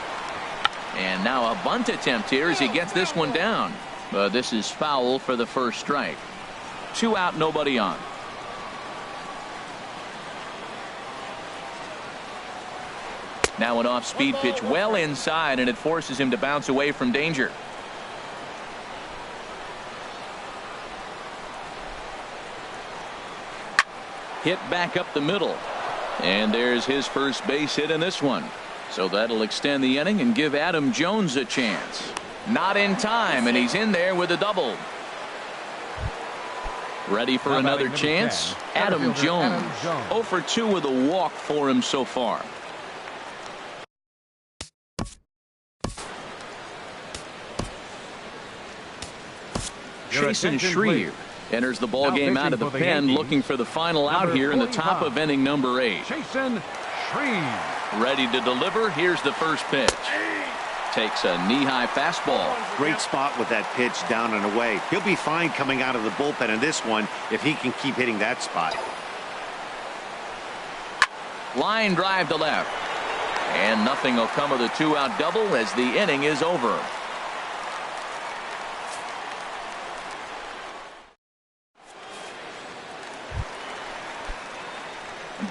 And now a bunt attempt here as he gets this one down. But this is foul for the first strike. 2 out, nobody on. Now an off-speed pitch well inside, and it forces him to bounce away from danger. Hit back up the middle. And there's his first base hit in this one. So that'll extend the inning and give Adam Jones a chance. Not in time, and he's in there with a double. Ready for another chance? Adam Jones. 0 for 2 with a walk for him so far. Jason Schreier enters the ball game out of the pen, looking for the final out here in the top of inning number 8. Jason Schreier. Ready to deliver. Here's the first pitch. Takes a knee-high fastball. Great spot with that pitch down and away. He'll be fine coming out of the bullpen in this one if he can keep hitting that spot. Line drive to left. And nothing will come of the 2-out double as the inning is over.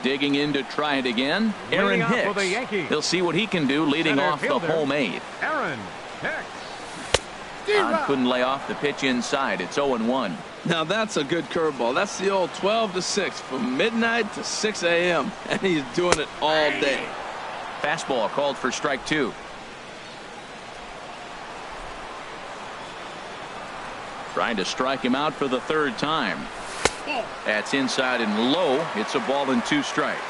Digging in to try it again, Aaron Hicks. He'll see what he can do leading off the home 8th. Aaron Hicks. Couldn't lay off the pitch inside. It's 0-1. Now that's a good curveball. That's the old 12 to 6 from midnight to 6 a.m. and he's doing it all day. Fastball called for strike 2. Trying to strike him out for the 3rd time. That's inside and low. It's a ball and 2 strikes.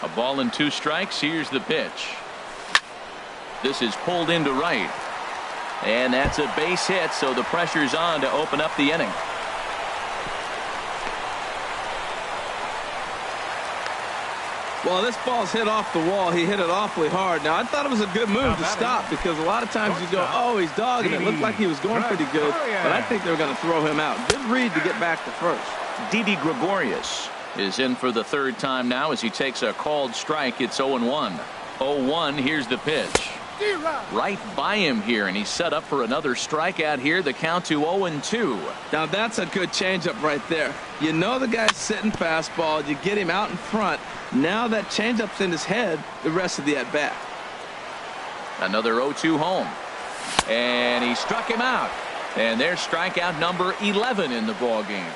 A ball and 2 strikes. Here's the pitch. This is pulled into right. And that's a base hit, so the pressure's on to open up the inning. Well, this ball's hit off the wall. He hit it awfully hard. Now, I thought it was a good move to stop because a lot of times you go, oh, he's dogging it. Looked like he was going pretty good, but I think they were going to throw him out. Good read to get back to first. Didi Gregorius is in for the 3rd time now as he takes a called strike. It's 0-1. 0-1. Here's the pitch. Right by him here, and he's set up for another strikeout here. The count to 0-2. Now that's a good changeup right there. You know the guy's sitting fastball. You get him out in front. Now that changeup's in his head the rest of the at bat. Another 0-2 home, and he struck him out. And there's strikeout number 11 in the ball game.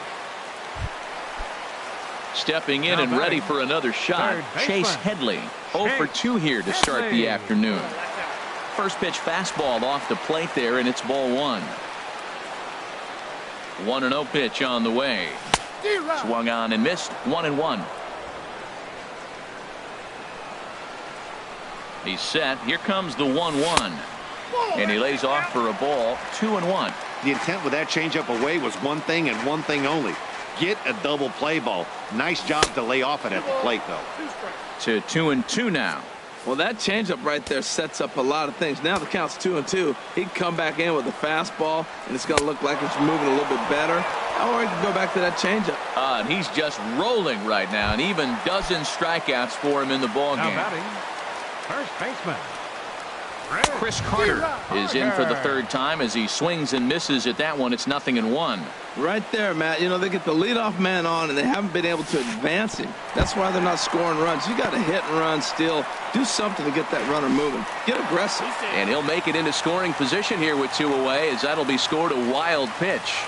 Stepping in and ready for another shot, Chase Headley. 0 for 2 here to start the afternoon. First pitch fastball off the plate there, and it's ball 1. 1-0 pitch on the way. Swung on and missed. 1-1. He's set. Here comes the 1-1. And he lays off for a ball. 2-1. The intent with that changeup away was one thing and one thing only. Get a double play ball. Nice job to lay off it at the plate, though. To 2-2 now. Well, that changeup right there sets up a lot of things. Now the count's 2-2. He can come back in with a fastball, and it's going to look like it's moving a little bit better. Or he can go back to that changeup. And he's just rolling right now, and even dozen strikeouts for him in the ball game. First baseman Chris Carter is in for the 3rd time as he swings and misses at that one. It's 0-1. Right there, Matt. You know, they get the leadoff man on, and they haven't been able to advance him. That's why they're not scoring runs. You got to hit and run still. Do something to get that runner moving. Get aggressive. And he'll make it into scoring position here with 2 away, as that'll be scored a wild pitch.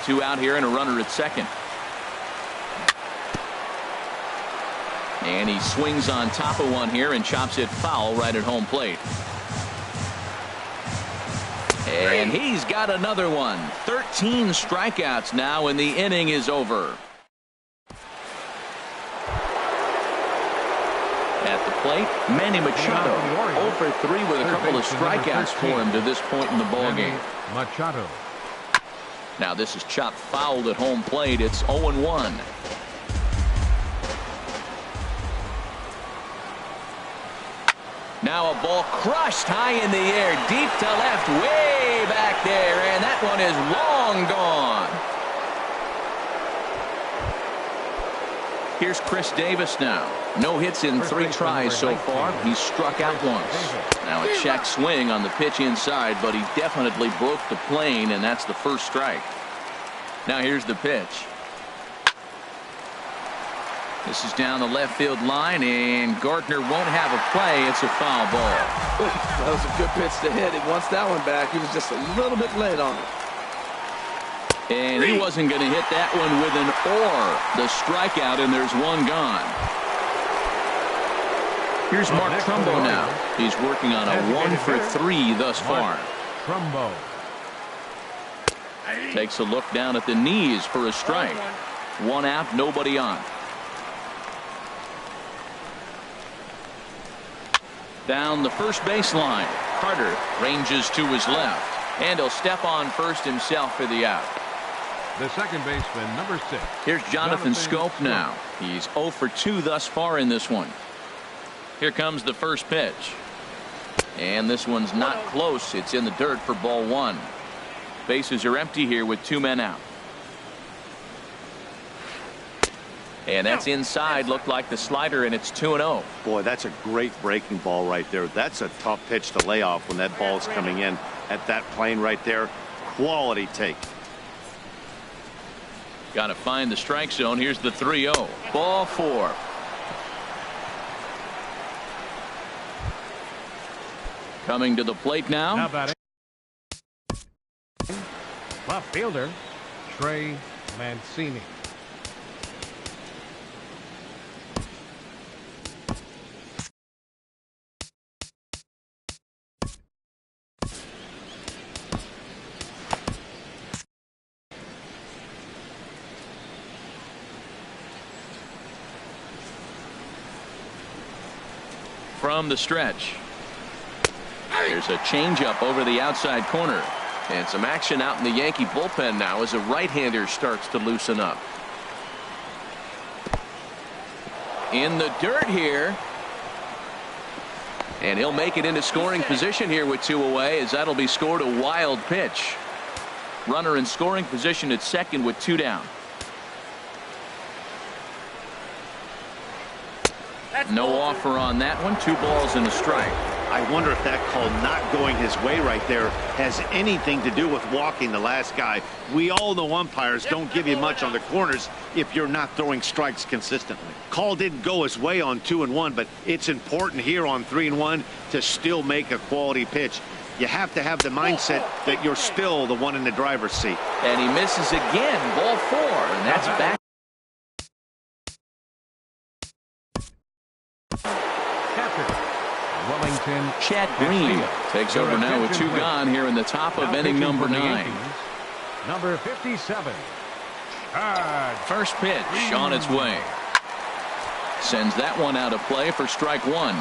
2 out here and a runner at second. And he swings on top of one here and chops it foul right at home plate. And he's got another one. 13 strikeouts now, and the inning is over. At the plate, Manny Machado. 0 for 3 with a couple of strikeouts for him to this point in the ballgame. Machado. Now this is chopped foul at home plate. It's 0-1. Now a ball crushed high in the air, deep to left, way back there, and that one is long gone. Here's Chris Davis now. No hits in 3 tries so far. He's struck out once. Now a check swing on the pitch inside, but he definitely broke the plane, and that's the first strike. Now here's the pitch. This is down the left field line, and Gardner won't have a play. It's a foul ball. That was a good pitch to hit. He wants that one back. He was just a little bit late on it. And he wasn't going to hit that one with an or. The strikeout, and there's one gone. Here's Mark Trumbo now. He's working on a 1-for-3 thus far. Trumbo takes a look down at the knees for a strike. 1 out, nobody on. Down the first baseline. Carter ranges to his left, and he'll step on first himself for the out. The second baseman, number 6. Here's Jonathan Schoop now. He's 0 for 2 thus far in this one. Here comes the first pitch. And this one's not close. It's in the dirt for ball 1. Bases are empty here with 2 men out. And that's inside. Looked like the slider, and it's 2-0. Boy, that's a great breaking ball right there. That's a tough pitch to lay off when that ball's coming in at that plane right there. Quality take. Got to find the strike zone. Here's the 3-0. Ball 4. Coming to the plate now. Now batting. Left fielder, Trey Mancini. From the stretch. There's a changeup over the outside corner. And some action out in the Yankee bullpen now as a right-hander starts to loosen up. In the dirt here. And he'll make it into scoring position here with 2 away, as that'll be scored a wild pitch. Runner in scoring position at second with 2 down. No offer on that one. 2 balls and a strike. I wonder if that call not going his way right there has anything to do with walking the last guy. We all know umpires don't give you much on the corners if you're not throwing strikes consistently. Call didn't go his way on 2-1, but it's important here on 3-1 to still make a quality pitch. You have to have the mindset that you're still the one in the driver's seat. And he misses again. Ball 4, and that's back. Wellington. Chad Green takes over now with 2 gone here in the top of inning number 9. Number 57. First pitch on its way. Sends that one out of play for strike 1.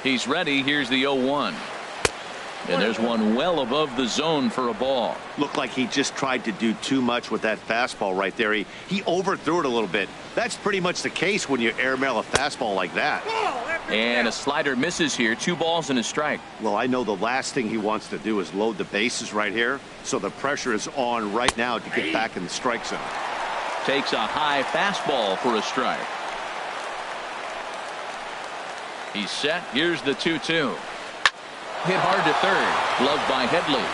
He's ready. Here's the 0-1. And there's one well above the zone for a ball. Looked like he just tried to do too much with that fastball right there. He overthrew it a little bit. That's pretty much the case when you airmail a fastball like that. And a slider misses here. 2 balls and a strike. Well, I know the last thing he wants to do is load the bases right here. So the pressure is on right now to get back in the strike zone. Takes a high fastball for a strike. He's set. Here's the 2-2. Hit hard to third. Gloved by Headley.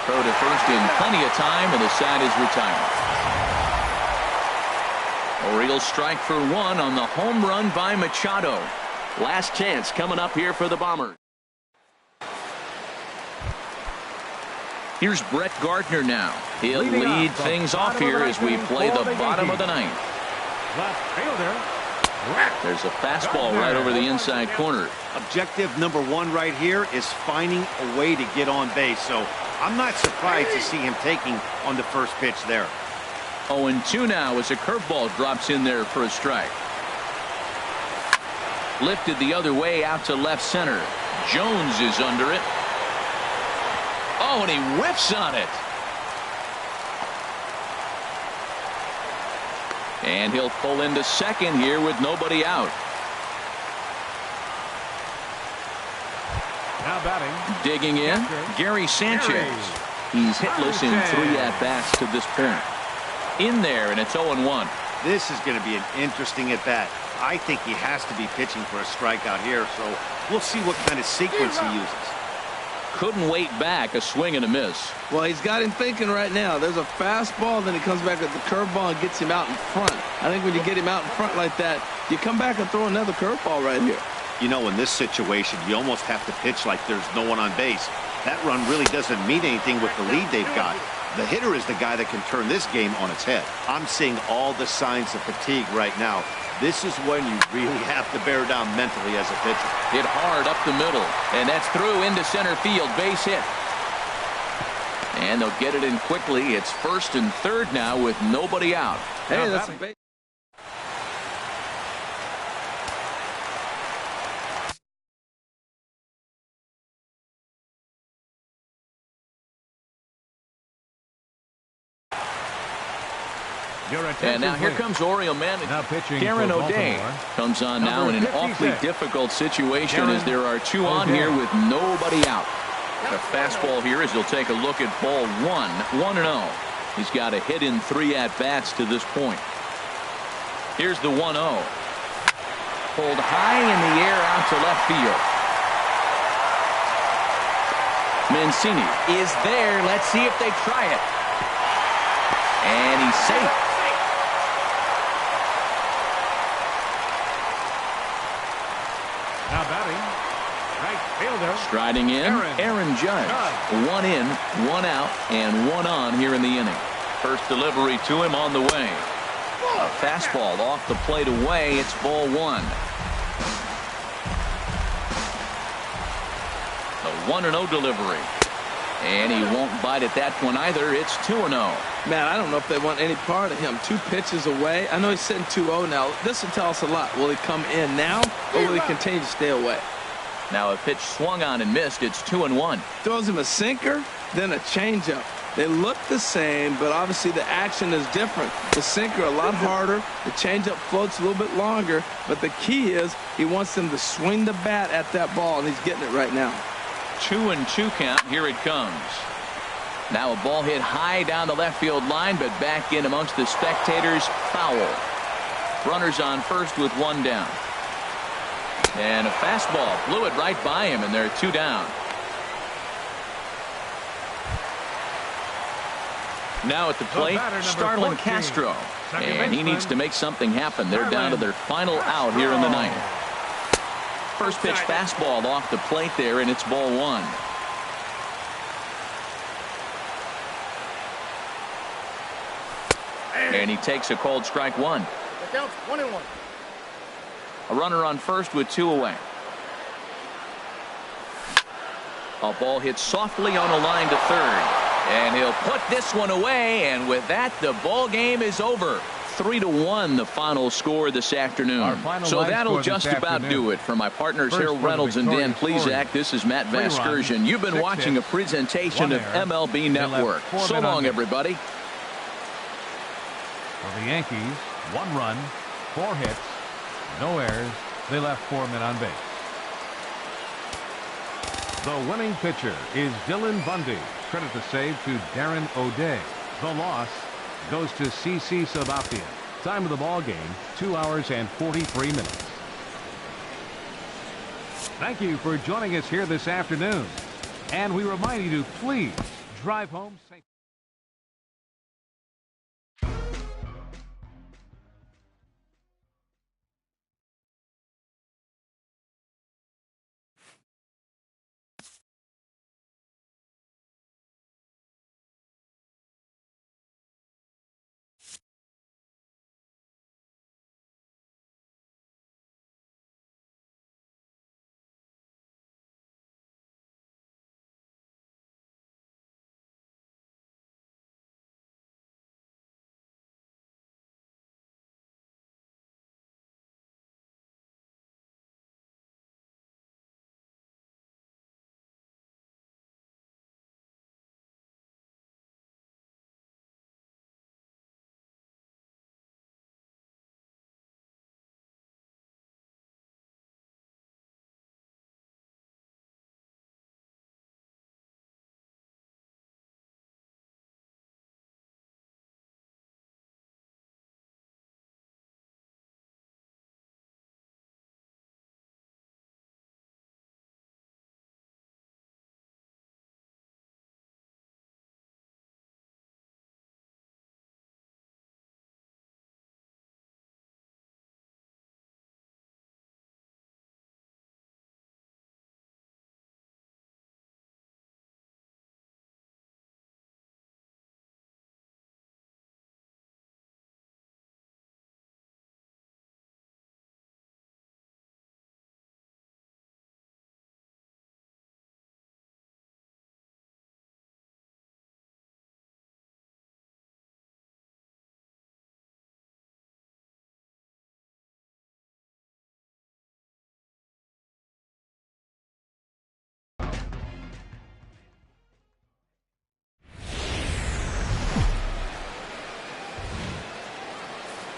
Throw to first in plenty of time, and the side is retired. Orioles strike for 1 on the home run by Machado. Last chance coming up here for the Bombers. Here's Brett Gardner now. He'll lead things off here as we play the bottom of the 9th. Left fielder. There's a fastball right over the inside corner. Objective number 1 right here is finding a way to get on base. So I'm not surprised to see him taking on the first pitch there. 0-2 now as a curveball drops in there for a strike. Lifted the other way out to left center. Jones is under it. Oh, and he whiffs on it. And he'll pull into second here with nobody out. Now batting. Digging in, Gary Sanchez. He's hitless in 3 at-bats to this point. In there, and it's 0-1. This is going to be an interesting at-bat. I think he has to be pitching for a strikeout here, so we'll see what kind of sequence he uses. Couldn't wait back, a swing and a miss. Well, he's got him thinking right now. There's a fastball, then he comes back with the curveball and gets him out in front. I think when you get him out in front like that, you come back and throw another curveball right here. You know, in this situation, you almost have to pitch like there's no one on base. That run really doesn't mean anything with the lead they've got. The hitter is the guy that can turn this game on its head. I'm seeing all the signs of fatigue right now. This is when you really have to bear down mentally as a pitcher. Hit hard up the middle, and that's through into center field. Base hit. And they'll get it in quickly. It's first and third now with nobody out. Hey, that's a big. And now here comes Oriole manager Darren O'Day. Comes on now in an awfully difficult situation as there are 2 on here with nobody out. The fastball here as he'll take a look at ball 1-0. He's got a hit in 3 at-bats to this point. Here's the 1-0. Pulled high in the air out to left field. Mancini is there. Let's see if they try it. And he's safe. Now batting, right fielder. Striding in, Aaron Judge. 1 in, 1 out, and 1 on here in the inning. First delivery to him on the way. A fastball off the plate away. It's ball 1. The 1-0 delivery. And he won't bite at that one either. It's 2-0. Man, I don't know if they want any part of him. 2 pitches away. I know he's sitting 2-0 now. This will tell us a lot. Will he come in now, or will he continue to stay away? Now a pitch swung on and missed. It's 2-1. Throws him a sinker, then a changeup. They look the same, but obviously the action is different. The sinker a lot harder. The changeup floats a little bit longer. But the key is he wants them to swing the bat at that ball, and he's getting it right now. 2-2 count. Here it comes. Now a ball hit high down the left field line, but back in amongst the spectators. Foul. Runners on first with 1 down. And a fastball blew it right by him, and there are 2 down. Now at the plate, Starlin Castro. And he needs to make something happen. They're down to their final out here in the 9th. First pitch fastball off the plate there, and it's ball 1. And he takes a called strike 1. The count's 1-1. A runner on first with 2 away. A ball hit softly on a line to third. And he'll put this one away, and with that, the ball game is over. 3-1 the final score this afternoon. So that'll just about do it. For my partners Harold Reynolds and Dan Plesac, this is Matt Vasgersian. You've been watching a presentation of MLB Network. So long, everybody. For the Yankees, 1 run, 4 hits, no errors. They left 4 men on base. The winning pitcher is Dylan Bundy. Credit the save to Darren O'Day. The loss goes to CC Sabathia. Time of the ball game, 2 hours and 43 minutes. Thank you for joining us here this afternoon. And we remind you to please drive home safely.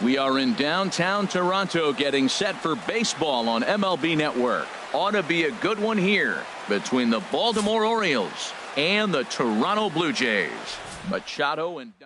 We are in downtown Toronto getting set for baseball on MLB Network. Ought to be a good one here between the Baltimore Orioles and the Toronto Blue Jays. Machado and